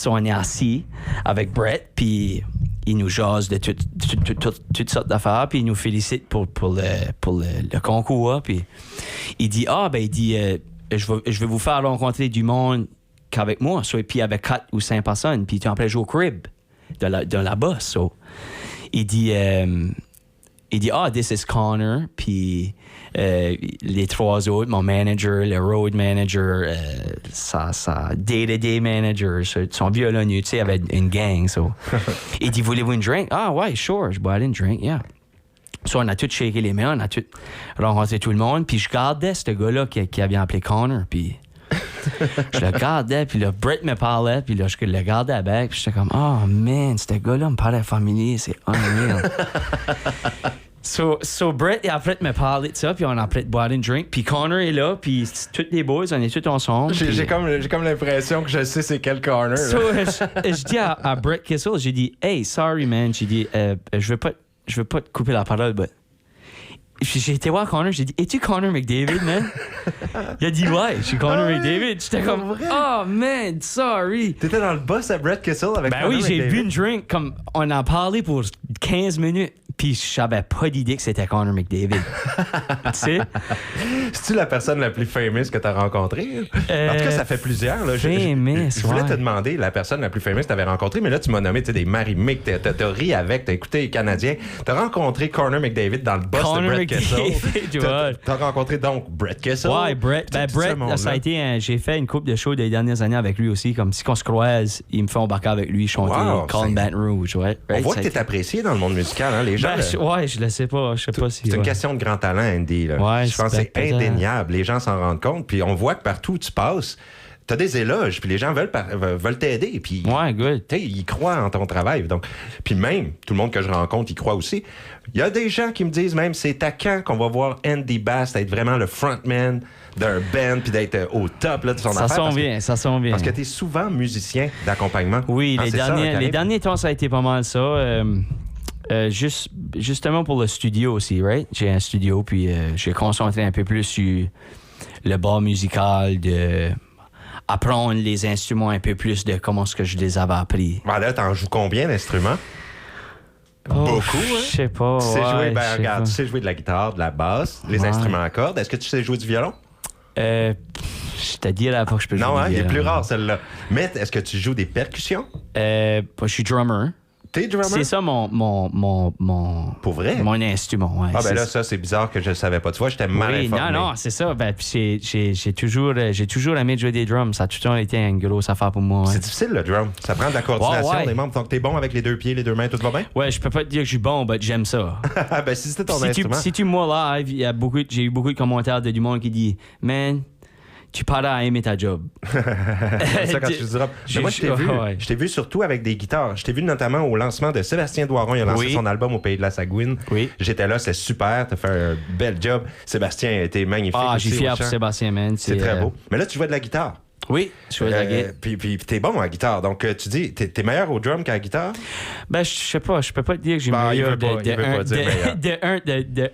On est assis avec Brett, puis il nous jase de toutes sortes d'affaires, puis il nous félicite pour le concours. Puis il dit, je vais vous faire rencontrer du monde qu'avec moi. Puis avec 4 ou 5 personnes, puis tu en jouer au crib de la bosse. Il dit, this is Connor, puis les 3 autres, mon manager, le road manager, sa day-to-day manager, son violonier, tu sais, avait une gang. Il dit, voulez-vous une drink? Ouais, sure, je bois une drink, yeah. On a tous shaké les mains, on a tous rencontré tout le monde, puis je gardais ce gars-là qui avait appelé Connor, puis je le gardais, puis là, Brett me parlait, puis là, je le gardais avec, puis j'étais comme, oh man, ce gars-là me paraît familier, c'est unreal. Brett et après me parlait de ça, puis on a après boire une drink, puis Connor est là, puis tous les boys, on est tous ensemble. J'ai comme l'impression que je sais c'est quel Connor. Je dis à Brett Kissel, j'ai dit, hey, sorry man, j'ai dit, je veux pas te couper la parole, mais j'ai été voir Connor, j'ai dit, es-tu Connor McDavid, man? Il a dit, ouais, je suis Connor McDavid. J'étais comme, oh man, sorry. T'étais dans le boss à Brett Kissel avec Connor McDavid? Ben oui, j'ai bu une drink, comme on en parlait pour 15 minutes. Puis j'avais pas d'idée que c'était Connor McDavid. Tu sais? C'est-tu la personne la plus famous que t'as rencontrée? En tout cas, ça fait plusieurs. Là. Je voulais te demander la personne la plus famous que t'avais rencontrée, mais là, tu m'as nommé des Marie-Mick, t'as ri avec, t'as écouté les Canadiens. T'as rencontré Connor McDavid dans le boss de Brett Kissel. T'as rencontré donc Brett Kissel. Ouais, Brett. Brett, ça a été j'ai fait une couple de shows des dernières années avec lui aussi. Comme si on se croise, il me fait embarquer avec lui, chanter Call Baton Rouge. Ouais. On voit que t'es apprécié dans le monde musical, hein, les gens. Je le sais pas. Je sais pas si. C'est une question de grand talent, Andy. Là. Ouais, je pense que c'est indéniable. Les gens s'en rendent compte. Puis on voit que partout où tu passes, tu as des éloges. Puis les gens veulent t'aider. Puis good. Ils croient en ton travail. Donc, puis même, tout le monde que je rencontre, ils croient aussi. Il y a des gens qui me disent même, c'est à quand qu'on va voir Andy Bass être vraiment le frontman d'un band puis d'être au top là, de son affaire. Ça sent bien. Parce que tu es souvent musicien d'accompagnement. Oui, les derniers temps, ça a été pas mal ça. Justement pour le studio aussi, right? J'ai un studio, puis j'ai concentré un peu plus sur le bar musical, de apprendre les instruments un peu plus de comment est-ce que je les avais appris. Là, t'en joues combien d'instruments? Beaucoup, hein? Je sais pas. Tu sais jouer, regarde, tu sais jouer de la guitare, de la basse, les instruments à cordes. Est-ce que tu sais jouer du violon? Je te dirais pas que je peux jouer du violon. Non, il est plus rare, celle-là. Mais est-ce que tu joues des percussions? Je suis drummer. T'es drummer? C'est ça mon Pour vrai? Mon instrument, ouais. Là, ça, c'est bizarre que je le savais pas. Tu vois, j'étais mal informé. Non, c'est ça. J'ai toujours aimé jouer des drums. Ça a toujours été une grosse affaire pour moi. C'est difficile, le drum. Ça prend de la coordination des membres. Donc, t'es bon avec les 2 pieds, les 2 mains, tout va bien? Ouais, je peux pas te dire que je suis bon, mais j'aime ça. Si c'était ton instrument. Si tu me vois live, j'ai eu beaucoup de commentaires du monde qui dit « Man, tu parles à aimer ta job. » C'est ça quand tu diras. Mais moi, je t'ai vu surtout avec des guitares. Je t'ai vu notamment au lancement de Sébastien Doiron. Il a lancé son album au Pays de la Sagouine. Oui. J'étais là, c'est super. T'as fait un bel job. Sébastien a été magnifique. J'ai fier pour Sébastien, man. C'est très beau. Mais là, tu jouais de la guitare. Oui, je jouais de la guitare. Puis t'es bon à la guitare. Donc, tu dis, t'es meilleur au drum qu'à la guitare? Je sais pas. Je peux pas te dire que j'ai meilleur de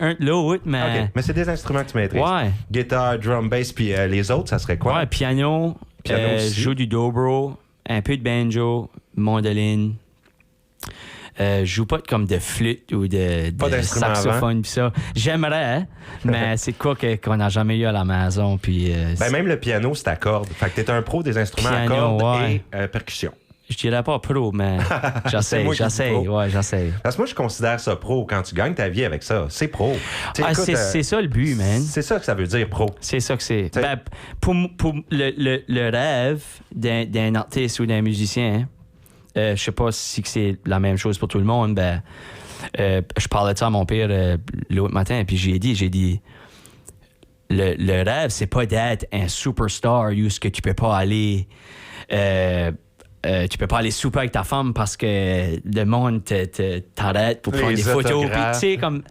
un de l'autre, mais... OK. Mais c'est des instruments que tu maîtrises. Ouais. Guitare, drum, bass, puis les autres, ça serait quoi? Ouais, piano. Je joue du dobro, un peu de banjo, mandoline. Je joue pas comme de flûte ou de saxophone pis ça. J'aimerais, mais c'est quoi qu'on n'a jamais eu à la maison. Puis, même le piano, c'est à cordes. Fait que t'es un pro des instruments à cordes et percussion. Je dirais pas pro, mais j'essaie. Ouais, j'essaie. Parce que moi, je considère ça pro. Quand tu gagnes ta vie avec ça, c'est pro. C'est ça le but, man. C'est ça que ça veut dire, pro. C'est ça que c'est. Pour le rêve d'un artiste ou d'un musicien, je sais pas si c'est la même chose pour tout le monde. Je parlais de ça à mon père l'autre matin, puis j'ai dit, le rêve, c'est pas d'être un superstar où ce que tu peux pas aller, tu peux pas aller souper avec ta femme parce que le monde t'arrête pour prendre des photos. Puis, tu sais, comme,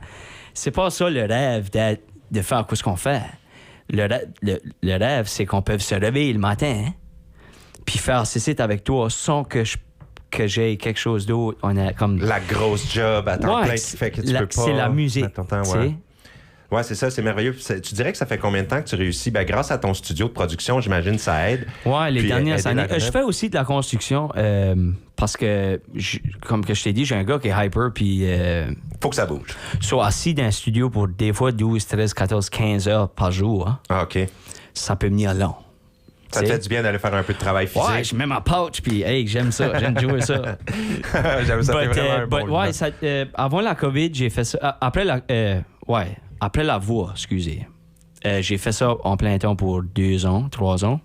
c'est pas ça le rêve de faire ce qu'on fait. Le rêve, c'est qu'on peut se réveiller le matin, puis faire ceci avec toi sans que j'ai quelque chose d'autre. On a comme la grosse job à temps plein qui fait que tu peux pas. C'est la musique. Ouais, c'est ça, c'est merveilleux. Tu dirais que ça fait combien de temps que tu réussis? Grâce à ton studio de production, j'imagine ça aide. Ouais, les dernières années. Je fais aussi de la construction parce que, comme que je t'ai dit, j'ai un gars qui est hyper, puis... faut que ça bouge. Assis dans un studio pour des fois 12, 13, 14, 15 heures par jour. Hein, OK. Ça peut venir long. Ça te fait du bien d'aller faire un peu de travail physique. Ouais, je mets ma pouch, puis hey, j'aime ça, j'aime jouer ça. J'aime ça, c'est vraiment un bon avant la COVID, j'ai fait ça. Après la voix, excusez. J'ai fait ça en plein temps pour 2 ans, 3 ans.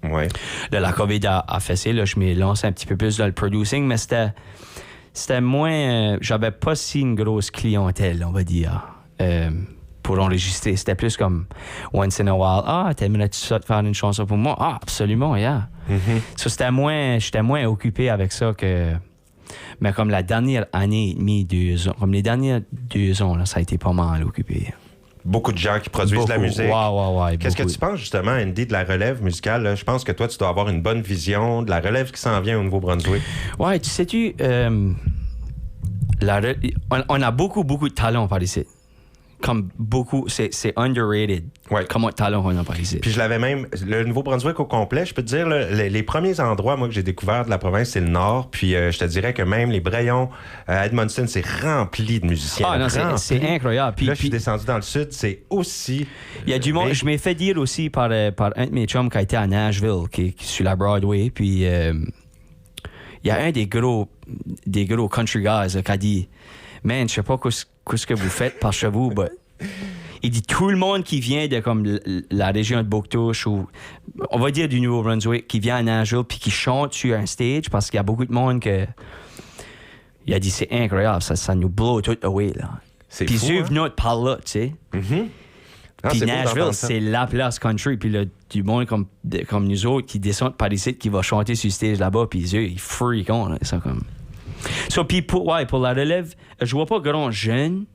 Ouais. Là, la COVID a fessé, là, je m'ai lancé un petit peu plus dans le producing, mais c'était moins... j'avais pas si une grosse clientèle, on va dire. Pour enregistrer. C'était plus comme once in a while. T'aimerais-tu ça de faire une chanson pour moi? Absolument, yeah. Mm-hmm. J'étais moins occupé avec ça que... Mais comme la dernière année et demie, 2 ans, comme les dernières 2 ans, là, ça a été pas mal occupé. Beaucoup de gens qui produisent de la musique. Ouais, Qu'est-ce que tu penses, justement, Andy, de la relève musicale? Là? Je pense que toi, tu dois avoir une bonne vision de la relève qui s'en vient au Nouveau-Brunswick. Ouais, tu sais-tu... on a beaucoup de talent par ici. Comme beaucoup, c'est underrated. Ouais. Comment de talent on a par ici. Puis je l'avais même, le Nouveau-Brunswick au complet, je peux te dire, là, les premiers endroits, moi, que j'ai découvert de la province, c'est le Nord. Puis je te dirais que même les Brayons, Edmundston, c'est rempli de musiciens. Ah non, c'est incroyable. Puis là, je suis descendu dans le Sud, c'est aussi... Il y a du monde, je m'ai fait dire aussi par un de mes chums qui a été à Nashville, qui est sur la Broadway, puis il y a un des gros country guys qui a dit « Man, je sais pas qu'est-ce que vous faites par chez vous, but... » Il dit tout le monde qui vient de comme la région de Bouctouche ou on va dire du Nouveau-Brunswick qui vient à Nashville puis qui chante sur un stage parce qu'il y a beaucoup de monde que il a dit c'est incroyable, ça nous blow tout away là. Puis ils ouvrent notre par là, tu sais. Mm-hmm. Puis Nashville, c'est la place country. Puis là, du monde comme nous autres qui descendent par ici qui va chanter sur le stage là-bas puis ils freak on là, ça comme. So puis pour la relève, je vois pas grand jeune.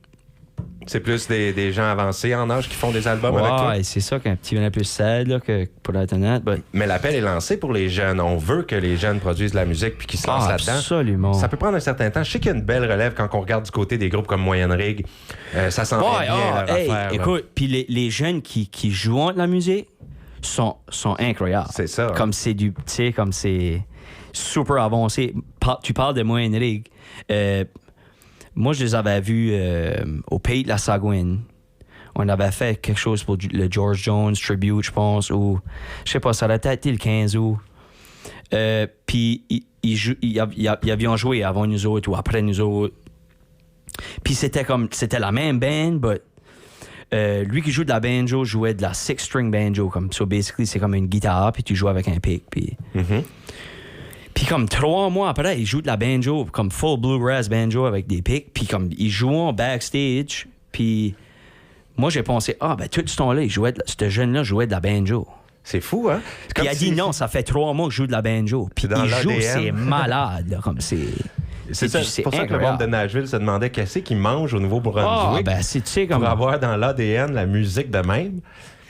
C'est plus des gens avancés en âge qui font des albums avec toi? Ouais, c'est ça, qu'un petit peu plus sad, là, que pour être honnête. Mais l'appel est lancé pour les jeunes. On veut que les jeunes produisent de la musique puis qu'ils se lancent là-dedans. Absolument. Ça peut prendre un certain temps. Je sais qu'il y a une belle relève quand on regarde du côté des groupes comme Moyenne Rig. Ça s'en va bien leur affaire. Écoute, puis les jeunes qui jouent de la musique sont incroyables. C'est ça. Comme c'est du... Tu sais, comme c'est super avancé. Tu parles de Moyenne Rig. Moi, je les avais vus au Pays de la Sagouine. On avait fait quelque chose pour le George Jones Tribute, je pense, ou je sais pas, ça aurait peut-être été le 15 août. Puis ils avaient joué avant nous autres ou après nous autres. Puis c'était la même band, mais lui qui joue de la banjo jouait de la six-string banjo. So basically, c'est comme une guitare, puis tu joues avec un pick. Puis... Puis comme 3 mois après, il joue de la banjo, comme full bluegrass banjo avec des picks. Puis comme il joue en backstage. Puis moi, j'ai pensé, tout ce temps-là, ce jeune-là jouait de la banjo. C'est fou, hein? Puis il a dit non, ça fait 3 mois que je joue de la banjo. Puis il joue, c'est malade. Là, comme c'est pour ça que le monde de Nashville se demandait qu'est-ce qu'il mange au Nouveau-Brunswick pour avoir dans l'ADN la musique de même.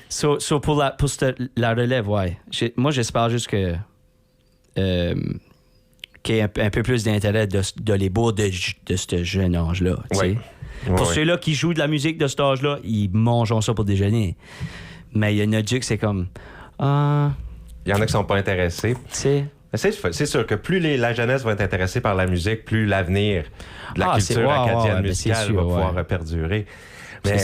So pour la relève, ouais. Moi, j'espère juste que... qu'il y ait un peu plus d'intérêt de les beaux de ce jeune âge-là. Oui. Pour ceux-là qui jouent de la musique de cet âge-là, ils mangent ça pour déjeuner. Mais il y en a qui c'est comme... Il y en a qui sont pas intéressés. C'est sûr que plus la jeunesse va être intéressée par la musique, plus l'avenir de la culture acadienne musicale va pouvoir perdurer. Mais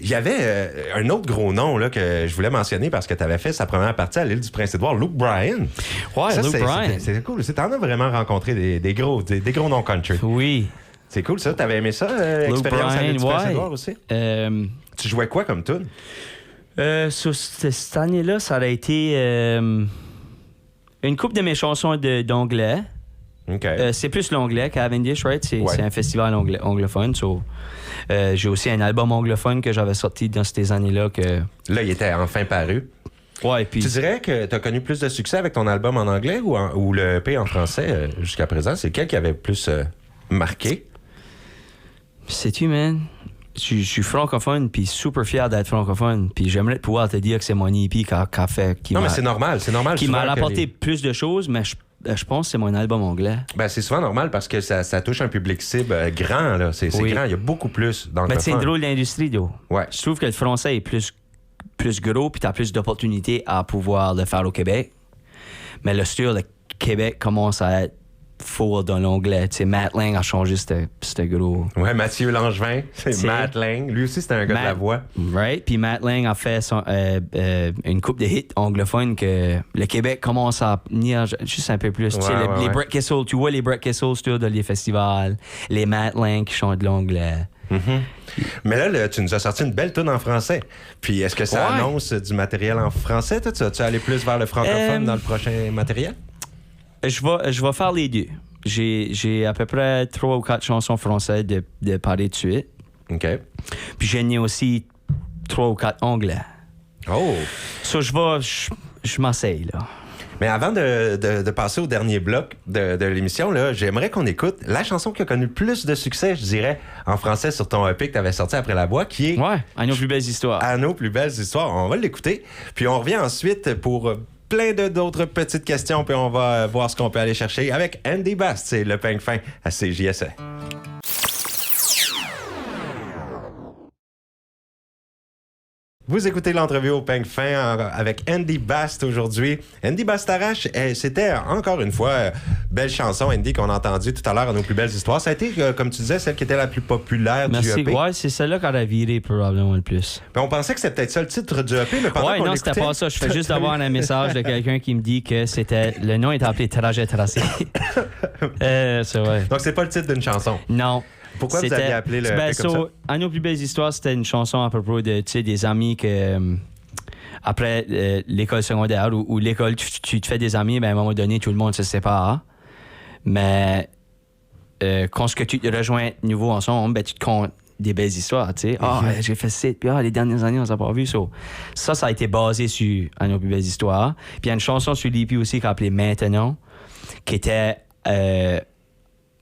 il y avait un autre gros nom là, que je voulais mentionner parce que tu avais fait sa première partie à l'île du Prince-Édouard, Luke Bryan. Ouais, Luke Bryan. C'est cool. Tu en as vraiment rencontré des gros noms country. Oui. C'est cool ça. Tu avais aimé ça, l'expérience à l'île du Prince-Édouard aussi? Tu jouais quoi comme tune? Cette année-là, ça aurait été une couple de mes chansons d'anglais. Okay. C'est plus l'anglais Cavendish, right? C'est un festival anglophone. J'ai aussi un album anglophone que j'avais sorti dans ces années-là. Là, il était enfin paru. Ouais, puis... Tu dirais que tu as connu plus de succès avec ton album en anglais ou le EP en français jusqu'à présent? C'est lequel qui avait plus marqué? Sais-tu, man? Je suis francophone, puis super fier d'être francophone. Puis j'aimerais pouvoir te dire que c'est mon EP qui a fait... Non, mais c'est normal. Qui m'a apporté plus de choses, mais je pense que c'est mon album anglais. Ben, c'est souvent normal parce que ça touche un public cible grand. Là. C'est grand. Il y a beaucoup plus d'anglophones. Mais c'est une drôle d'industrie, d'eau. Ouais. Je trouve que le français est plus gros, puis tu as plus d'opportunités à pouvoir le faire au Québec. Mais le style de Québec commence à être fort dans l'anglais. Tu sais, Matt Lang a changé ce gros... Ouais, Mathieu Langevin, c'est Matt Lang. Lui aussi, c'était un gars de la voix. Right. Puis Matt Lang a fait une couple de hits anglophones que le Québec commence à venir juste un peu plus. Tu sais, les Brett Kessel, tu vois les Brett Kessel dans les festivals, les Matt Lang qui chantent de l'anglais. Mais là, tu nous as sorti une belle tune en français. Puis est-ce que ça annonce du matériel en français? Toi, tu vas aller plus vers le francophone dans le prochain matériel? Je vais faire les deux. J'ai à peu près 3 ou 4 chansons françaises de parler de suite. OK. Puis j'en ai aussi 3 ou 4 anglais. Oh! So, je m'essaye, là. Mais avant de passer au dernier bloc de l'émission, là, j'aimerais qu'on écoute la chanson qui a connu le plus de succès, je dirais, en français sur ton EP que tu avais sorti après la voix, qui est... Ouais, À nos plus belles histoires. À nos plus belles histoires. On va l'écouter. Puis on revient ensuite pour... plein d'autres petites questions, puis on va voir ce qu'on peut aller chercher avec Andy Bast, c'est le peigne fin à CJSA. Vous écoutez l'entrevue au peigne fin avec Andy Bast aujourd'hui. Andy Bastarache, c'était encore une fois belle chanson, Andy, qu'on a entendue tout à l'heure à nos plus belles histoires. Ça a été, comme tu disais, celle qui était la plus populaire du EP. Ouais, c'est celle-là qu'on a viré probablement le plus. Puis on pensait que c'était peut-être ça le titre du EP, mais pendant qu'on non, c'était pas ça. Je fais juste avoir un message de quelqu'un qui me dit que le nom est appelé Trajet tracé. C'est vrai. Donc c'est pas le titre d'une chanson. Non. Pourquoi vous aviez appelé le comme ça? À nos plus belles histoires, c'était une chanson à propos de des amis que après l'école secondaire ou l'école, tu te fais des amis, ben à un moment donné, tout le monde se sépare. Mais quand tu te rejoins nouveau ensemble, ben tu te comptes des belles histoires, tu sais. J'ai fait ça, puis les dernières années, on s'est pas vu. Ça a été basé sur À nos plus belles histoires. Puis il y a une chanson sur l'EP aussi qui s'appelait Maintenant, qui était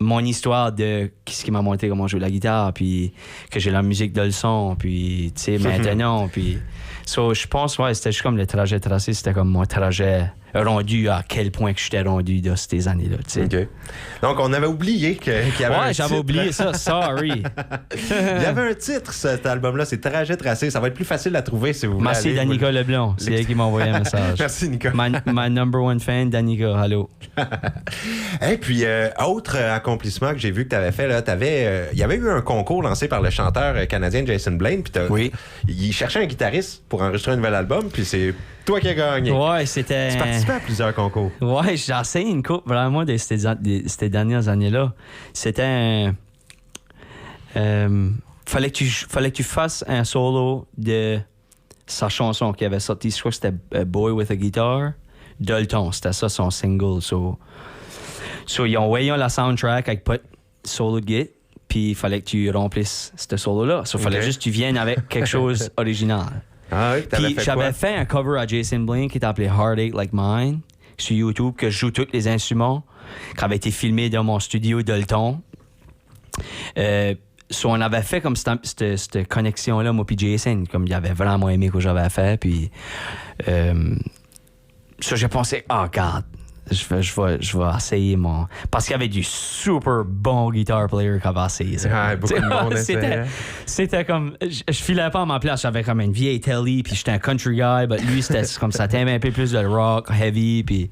mon histoire de qu'est-ce qui m'a montré comment jouer la guitare, puis que j'ai la musique de le son, puis tu sais, maintenant, puis... So, je pense, c'était juste comme le trajet tracé, c'était comme mon trajet rendu à quel point que j'étais rendu de ces années-là, tu sais. OK. Donc, on avait oublié qu'il y avait un titre. J'avais oublié ça, sorry. Il y avait un titre, cet album-là, c'est Trajet tracé. Ça va être plus facile à trouver si vous voulez. Merci, Danica Leblanc. C'est elle qui m'a envoyé un message. Merci, Nicolas. My number one fan, Danica, hello. Et puis, autre accomplissement que j'ai vu que tu avais fait, là, il y avait eu un concours lancé par le chanteur canadien Jason Blaine, puis oui. Il cherchait un guitariste pour enregistrer un nouvel album, puis c'est toi qui as gagné. Ouais, c'était... Tu participais à plusieurs concours. Ouais, j'ai essayé une coupe vraiment de ces dernières années-là. C'était fallait que tu fasses un solo de sa chanson qui avait sorti, je crois que c'était Boy with a Guitar. Dalton, c'était ça son single. So ils ont envoyé la soundtrack avec pas de solo de guitare, puis il fallait que tu remplisses ce solo-là. Il fallait juste que tu viennes avec quelque chose original. Ah oui, puis j'avais fait un cover à Jason Blaine qui était appelé Heartache Like Mine sur YouTube, que je joue tous les instruments, qui avait été filmé dans mon studio Dalton. On avait fait comme cette connexion-là, moi puis Jason, comme il avait vraiment aimé ce que j'avais fait, puis j'ai pensé, regarde, je vais essayer mon... Parce qu'il y avait du super bon guitar player qui avait essayé ça. Ah, beaucoup de monde c'était comme... Je filais pas à ma place. J'avais comme une vieille telly, puis j'étais un country guy, mais lui, c'était comme ça t'aimait un peu plus de rock, heavy, puis...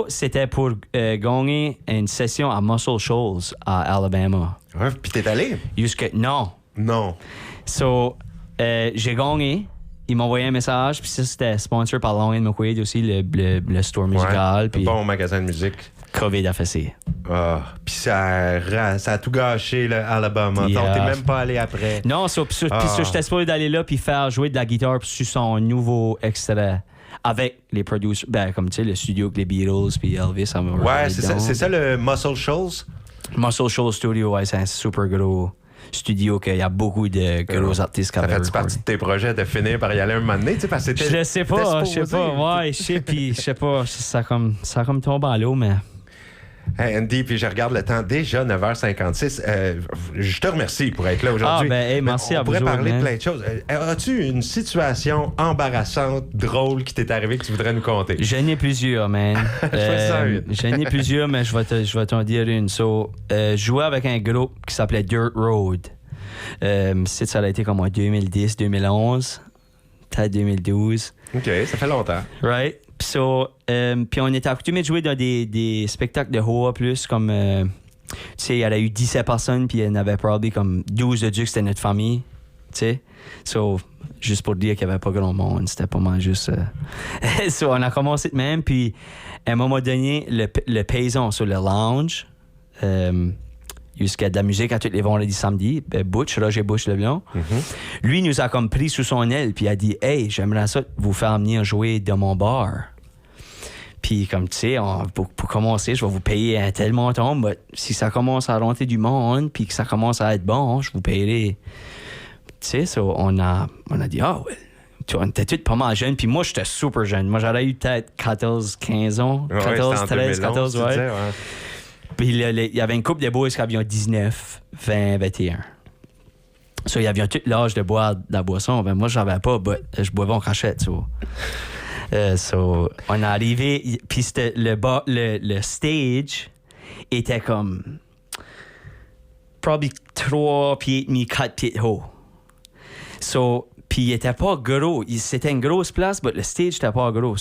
c'était pour gagner une session à Muscle Shoals, à Alabama. Ouais, puis t'es allé? Non. Non. J'ai gagné. Il m'a envoyé un message, puis ça, c'était sponsor par Long McQuaid aussi, le store musical. Ouais, puis bon magasin de musique. COVID a fait ça. Puis ça a tout gâché, Alabama. Yeah. T'es même pas allé après. Non, puis j'étais supposé d'aller là, puis faire jouer de la guitare sur son nouveau extrait. Avec les producers, comme tu sais, le studio avec les Beatles puis Elvis. Ouais, c'est ça le Muscle Shoals? Muscle Shoals Studio, ouais, c'est un super gros studio qu'il y a beaucoup de gros artistes qui avaient recordé. Ça fait partie de tes projets de finir par y aller un moment donné, tu sais, parce que je sais pas, ouais, je sais pas, ça a comme tombé à l'eau, mais... Hey Andy, puis je regarde le temps, déjà 9h56. Je te remercie pour être là aujourd'hui. Merci à vous. On pourrait parler de plein de choses. As-tu une situation embarrassante, drôle qui t'est arrivée que tu voudrais nous conter? J'en ai plusieurs, man. J'en ai plusieurs, mais je vais t'en dire une. Je jouais avec un groupe qui s'appelait Dirt Road. Ça a été comme en 2010, 2011, peut-être 2012. OK, ça fait longtemps. Right? Puis on était accoutumés de jouer dans des spectacles de Hoa plus, comme tu sais, il y avait eu 17 personnes, puis il y en avait probablement comme 12 de Dieu, c'était notre famille, tu sais. Juste pour dire qu'il n'y avait pas grand monde, c'était pas mal juste... on a commencé de même, puis à un moment donné, le paysan sur le lounge, jusqu'à de la musique à tous les vendredis samedis, Roger Butch Leblanc, lui nous a comme pris sous son aile, puis il a dit « Hey, j'aimerais ça vous faire venir jouer dans mon bar. » Puis comme tu sais, pour commencer, je vais vous payer un tel montant, mais si ça commence à rentrer du monde, puis que ça commence à être bon, je vous payerai. Tu sais, on a dit « Ah, ouais. » On était tous pas mal jeunes, puis moi, j'étais super jeune. Moi, j'aurais eu peut-être 14, 15 ans. 14, 13, 14, ouais. Disais, ouais. Puis il y avait une couple de boys qui avaient 19, 20, 21. Ils avaient tout l'âge de boire de la boisson. Moi, j'avais pas, je boivais en cachette. On est arrivé, puis le stage était comme probablement 3 pieds et demi, 4 pieds haut. Puis il était pas gros. C'était une grosse place, mais le stage était pas gros.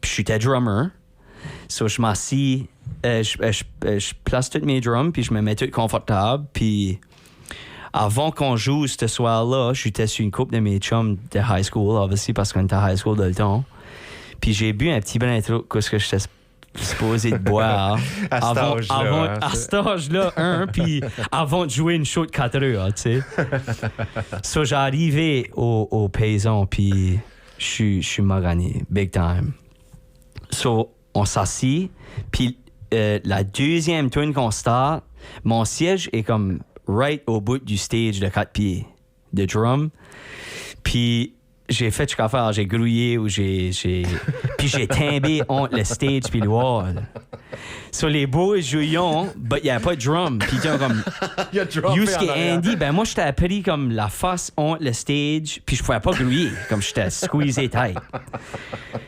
Puis j'étais drummer. Je m'assis, je place tous mes drums, puis je me mets tout confortable. Puis avant qu'on joue ce soir-là, j'étais sur une couple de mes chums de high school, obviously, parce qu'on était à high school dans le temps. Puis j'ai bu un petit brin de trop, qu'est-ce que j'étais supposé de boire. À cet âge-là, puis avant de jouer une show de 4 heures, tu sais. J'arrivais au paysan, puis je suis magané, big time. On s'assit, puis la deuxième tune qu'on start, mon siège est comme right au bout du stage de 4 pieds de drum. Puis j'ai fait ce qu'il faut faire, j'ai grouillé ou puis j'ai tombé entre le stage puis le wall. Sur les beaux jouillons, mais il n'y a pas de drum. Puis comme. Il y a drum. Jusqu'à Andy, ben moi, j'étais appris comme la face on le stage, puis je pouvais pas grouiller, comme j'étais squeezé tight.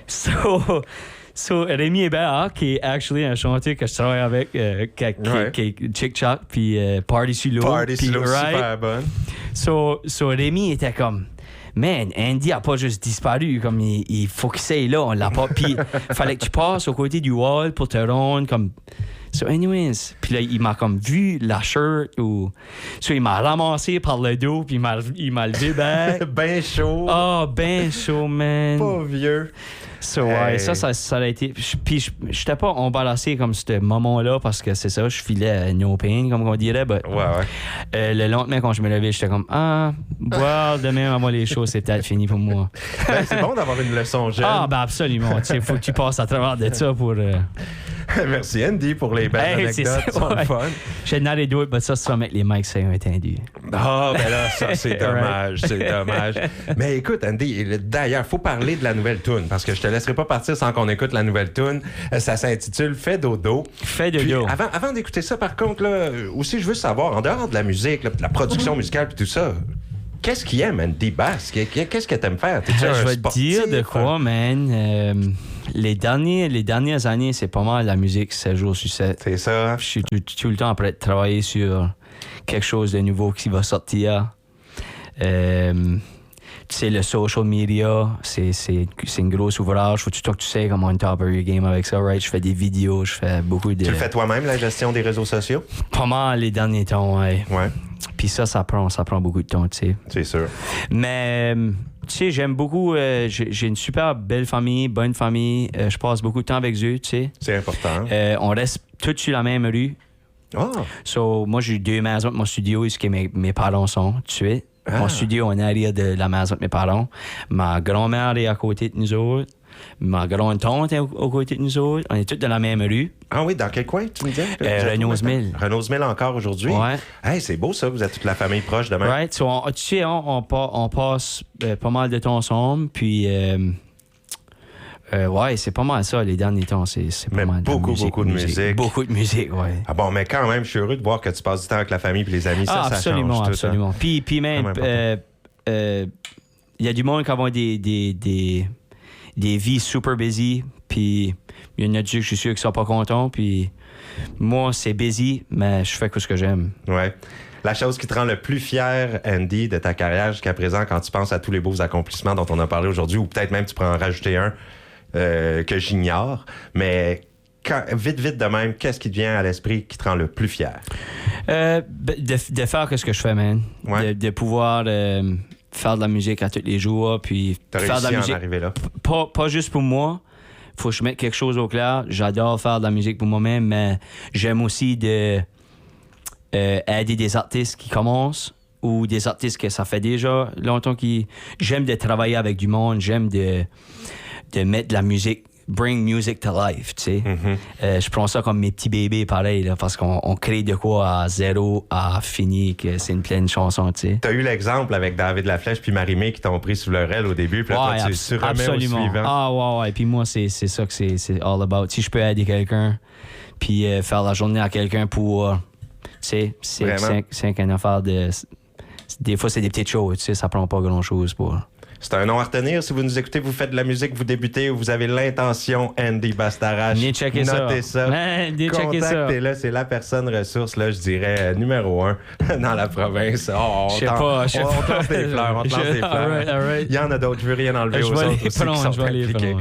So, Rémi Hébert, qui est actually un chanteur que je travaille avec, qui est Chick Choc, puis Party Silo. Party Silo, super bonne. So, Rémi était comme, man, Andy a pas juste disparu, comme il faut qu'il s'aille là, on l'a pas. Puis il fallait que tu passes au côté du wall pour te rendre, comme. So, anyways, puis là, il m'a comme vu la shirt ou. So, il m'a ramassé par le dos, puis il m'a levé back. Ben chaud. Oh, ben chaud, man. Pas vieux. So, ouais, ça a été. Puis, j'étais pas embarrassé comme ce moment-là parce que c'est ça, je filais no pain, comme on dirait. But, le lendemain, quand je me levais, j'étais comme, boire demain avant les choses, c'est peut-être fini pour moi. Ben, c'est bon d'avoir une leçon jeune. Ben absolument. Il faut que tu passes à travers de ça pour. Merci, Andy, pour les belles anecdotes. C'est le fun. J'ai n'arrêté d'autres, mais ça avec les mics, c'est entendu. Ben là, ça, c'est dommage. C'est dommage. Mais écoute, Andy, d'ailleurs, il faut parler de la nouvelle toune, parce que je te laisserai pas partir sans qu'on écoute la nouvelle toune. Ça s'intitule Fais dodo. Fais dodo. Puis, avant d'écouter ça, par contre, là, aussi, je veux savoir, en dehors de la musique, là, de la production musicale et tout ça, qu'est-ce qu'il aime, Andy Bass? Qu'est-ce que t'aimes faire? Je vais te dire de quoi, man. Les dernières années, c'est pas mal la musique 7 jours sur 7. C'est ça. Je suis tout le temps après de travailler sur quelque chose de nouveau qui va sortir. Tu sais, le social media, c'est un gros ouvrage. Faut que tu sais comment on top of your game avec ça, right? Je fais des vidéos, je fais beaucoup de... Tu le fais toi-même, la gestion des réseaux sociaux? Pas mal les derniers temps, ouais. Ouais. Puis ça prend beaucoup de temps, tu sais. C'est sûr. Mais... tu sais, j'aime beaucoup. J'ai une super belle famille, bonne famille. Je passe beaucoup de temps avec eux, tu sais. C'est important. On reste tous sur la même rue. Ah! So, moi, j'ai 2 maisons de mon studio où mes parents sont, tout de suite. Mon studio en arrière de la maison de mes parents. Ma grand-mère est à côté de nous autres. Ma grande-tante est au côté de nous autres. On est tous dans la même rue. Ah oui, dans quel coin, tu me disais? Renaud-Milles. Renaud-Milles encore aujourd'hui? Ouais. Hey, c'est beau ça, vous êtes toute la famille proche demain. Right. So, tu sais, on passe pas mal de temps ensemble. Puis, ouais, c'est pas mal ça, les derniers temps. C'est pas mal beaucoup de musique. Beaucoup de musique, ouais. Ah bon, mais quand même, je suis heureux de voir que tu passes du temps avec la famille et les amis. Ça absolument, change absolument. Tout, hein? Puis même, il y a du monde qui a des vies super busy, puis il y en a qui, je suis sûr, qui sont pas contents, puis moi, c'est busy, mais je fais ce que j'aime. Ouais. La chose qui te rend le plus fier, Andy, de ta carrière jusqu'à présent, quand tu penses à tous les beaux accomplissements dont on a parlé aujourd'hui, ou peut-être même tu pourrais en rajouter un que j'ignore, mais vite de même, qu'est-ce qui te vient à l'esprit qui te rend le plus fier? De faire ce que je fais, man. Ouais. De pouvoir... faire de la musique à tous les jours, puis faire de la musique. À en arriver là. Pas juste pour moi. Faut que je mette quelque chose au clair. J'adore faire de la musique pour moi-même, mais j'aime aussi aider des artistes qui commencent ou des artistes que ça fait déjà longtemps qui. J'aime de travailler avec du monde. J'aime de mettre de la musique. Bring music to life, tu sais. Mm-hmm. Je prends ça comme mes petits bébés, pareil, là, parce qu'on crée de quoi à zéro à fini, que c'est une pleine chanson, tu sais. T'as eu l'exemple avec David Laflèche puis Marie-Mé qui t'ont pris sous leur aile au début, puis là, toi, tu remets absolument. Au suivant. Ouais. Puis moi, c'est ça que c'est all about. Si je peux aider quelqu'un, puis faire la journée à quelqu'un pour... tu sais, c'est une affaire de... Des fois, c'est des petites choses, tu sais, ça prend pas grand-chose pour... C'est un nom à retenir. Si vous nous écoutez, vous faites de la musique, vous débutez ou vous avez l'intention, Andy Bastarache. Notez ça. Contactez-le. C'est la personne ressource, là, je dirais, numéro 1 dans la province. On te lance des fleurs. Right. Il y en a d'autres. Je veux rien enlever aux autres aussi qui sont impliqués.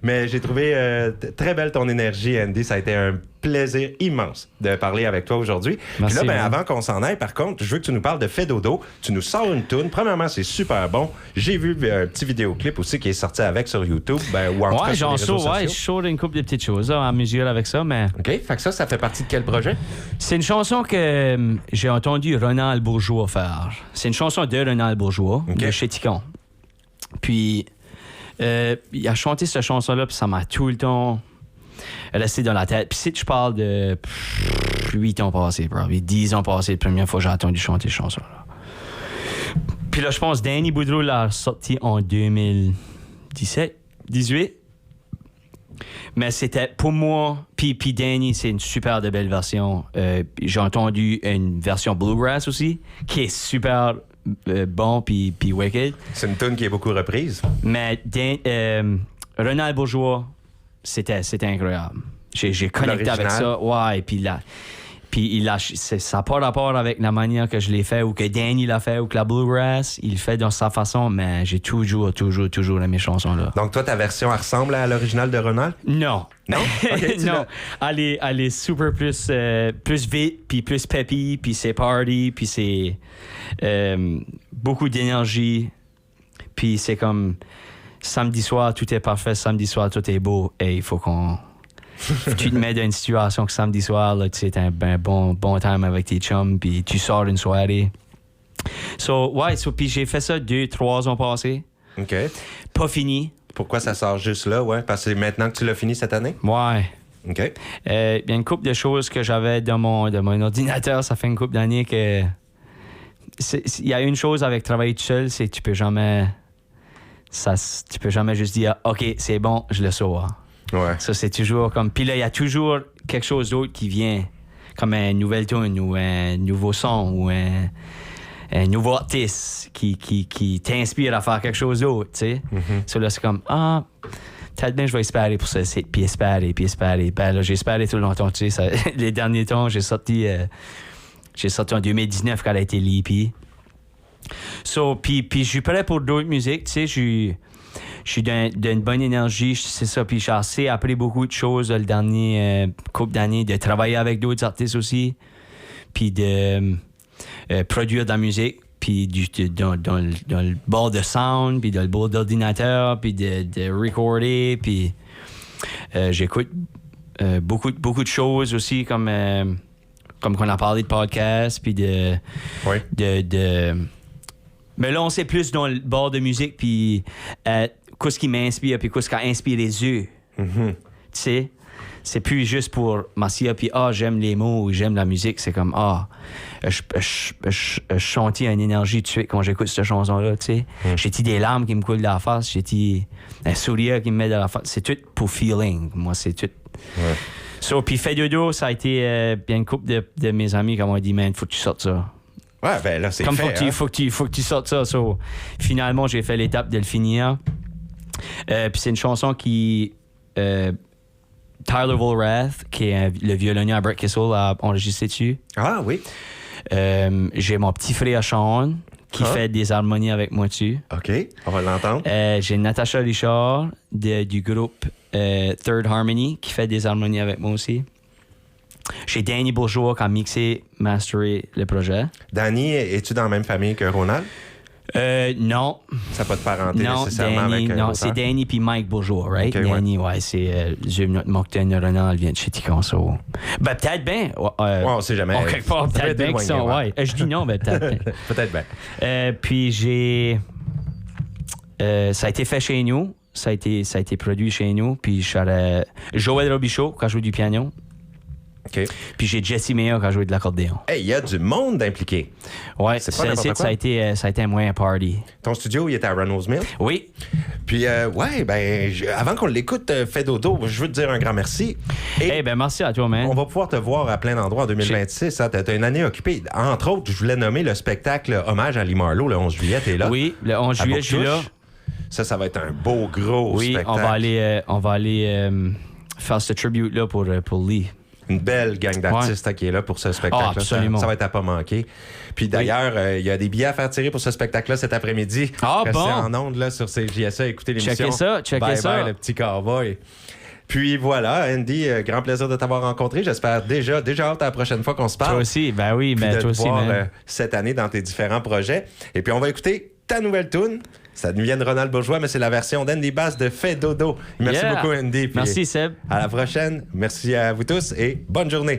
Mais j'ai trouvé très belle ton énergie, Andy. Ça a été un plaisir immense de parler avec toi aujourd'hui. Puis là, avant qu'on s'en aille, par contre, je veux que tu nous parles de Fais dodo. Tu nous sors une toune. Premièrement, c'est super bon. J'ai vu un petit vidéoclip aussi qui est sorti avec sur YouTube. Ou en tout cas sur les réseaux sociaux. Je sors une couple de petites choses à mesure avec ça. Mais... OK. Fait que ça fait partie de quel projet? C'est une chanson que j'ai entendu Ronald Bourgeois faire. C'est une chanson de Ronald Bourgeois, de chez Ticon. Puis, il a chanté cette chanson-là, puis ça m'a tout le temps... resté dans la tête. Puis si je parle de 8 ans passés, 10 ans passés, la première fois que j'ai entendu chanter cette chanson-là. Puis là, je pense Danny Boudreau l'a sorti en 2017, 18. Mais c'était pour moi, puis Danny, c'est une super de belle version. J'ai entendu une version Bluegrass aussi, qui est super bon, puis wicked. C'est une tune qui est beaucoup reprise. Mais Ronald Bourgeois, c'était incroyable. J'ai connecté avec ça. Ouais, et puis là. Puis ça n'a pas rapport avec la manière que je l'ai fait ou que Danny l'a fait ou que la Bluegrass, il le fait dans sa façon, mais j'ai toujours aimé cette chanson-là. Donc toi, ta version, elle ressemble à l'original de Ronald? Non. Non? Okay, non. Elle est super plus vite, puis plus peppy, puis c'est party, puis c'est beaucoup d'énergie. Puis c'est comme samedi soir, tout est parfait, samedi soir, tout est beau, et il faut qu'on... tu te mets dans une situation que samedi soir, là, tu sais, t'as un bon time avec tes chums, puis tu sors une soirée. Puis j'ai fait ça 2-3 ans passés. OK. Pas fini. Pourquoi ça sort juste là, ouais? Parce que c'est maintenant que tu l'as fini cette année? Ouais. OK. Il y a une couple de choses que j'avais dans mon ordinateur, ça fait une couple d'années que... Il y a une chose avec travailler tout seul, c'est que tu peux jamais juste dire « OK, c'est bon, je le sors ». Ouais. Ça, c'est toujours comme... Puis là, il y a toujours quelque chose d'autre qui vient, comme un nouvel tune ou un nouveau son ou un nouveau artiste qui t'inspire à faire quelque chose d'autre, tu sais. Ça, là, c'est comme, peut-être bien je vais espérer pour ça, puis espérer. Ben là, j'ai espéré tout longtemps, tu sais. Les derniers temps, j'ai sorti en 2019 quand elle a été l'EP. Puis je suis prêt pour d'autres musiques, tu sais, je suis d'une bonne énergie, c'est ça. Puis j'ai assez appris beaucoup de choses le dernier couple d'années, de travailler avec d'autres artistes aussi, puis de produire de la musique, puis dans le bord de sound, puis dans le bord d'ordinateur, puis de recorder, puis j'écoute beaucoup de choses aussi, comme qu'on a parlé de podcast, puis mais là, on sait plus dans le bord de musique, puis qu'est-ce qui m'inspire, puis qu'est-ce qui a inspiré les yeux. Tu sais, c'est plus juste pour m'asseoir, puis j'aime les mots, ou j'aime la musique. C'est comme, je sentis une énergie tout de suite quand j'écoute cette chanson-là, tu sais. J'ai des larmes qui me coulent de la face, j'ai un sourire qui me met de la face. C'est tout pour feeling. Moi, c'est tout. Ouais. Puis Fait Dodo, ça a été bien une couple de mes amis qui m'ont dit, man, faut que tu sortes ça. Ouais, ben là, c'est comme fait. Faut que tu sortes ça. Finalement, j'ai fait l'étape de le finir. Puis c'est une chanson qui... Tyler Volrath, qui est le violonnier à Brett Kissel, a enregistré dessus. Ah oui. J'ai mon petit frère Sean, qui fait des harmonies avec moi dessus. OK, on va l'entendre. J'ai Natacha Richard, du groupe Third Harmony, qui fait des harmonies avec moi aussi. J'ai Danny Bourgeois qui a mixé, masteré le projet. Danny, es-tu dans la même famille que Ronald? Non. Ça n'a pas de parenté nécessairement avec non, c'est Danny puis Mike Bourgeois, right? Okay, Danny, ouais, c'est notre Moncton Ronald vient de chez Ticonso. Ben, peut-être bien. On sait jamais. Peut-être bien qu'ils sont, ouais. Je dis non, mais peut-être bien. Peut-être bien. Puis j'ai... ça a été fait chez nous. Ça a été produit chez nous. Puis Joël Robichaud, qui a joué du piano. Okay. Puis j'ai Jesse Meyer qui a joué de l'accordéon. Hey, il y a du monde impliqué. Ouais, ça a été un moyen party. Ton studio, il était à Reynolds Mill? Oui. Puis, avant qu'on l'écoute, Fait Dodo, je veux te dire un grand merci. Et merci à toi, man. On va pouvoir te voir à plein d'endroits en 2026. Hein, t'as une année occupée. Entre autres, je voulais nommer le spectacle Hommage à Lee Marlowe, le 11 juillet. T'es là? Oui, le 11 juillet, je suis là. Ça va être un beau, gros spectacle. Oui, on va aller faire ce tribute-là pour Lee. Une belle gang d'artistes qui est là pour ce spectacle-là. Absolument. Ça va être à pas manquer. Puis d'ailleurs, il y a des billets à faire tirer pour ce spectacle-là cet après-midi. Bon. C'est en ondes là, sur CJSA. Écoutez l'émission. Checkez ça. Bye, le petit cowboy. Puis voilà, Andy, grand plaisir de t'avoir rencontré. J'espère déjà hâte à la prochaine fois qu'on se parle. Toi aussi, ben oui, mais toi aussi, man. Cette année dans tes différents projets. Et puis on va écouter ta nouvelle tune. Ça nous vient de Ronald Bourgeois, mais c'est la version d'Andy Bass de Fait Dodo. Merci beaucoup, Andy. Merci, Seb. À la prochaine. Merci à vous tous et bonne journée.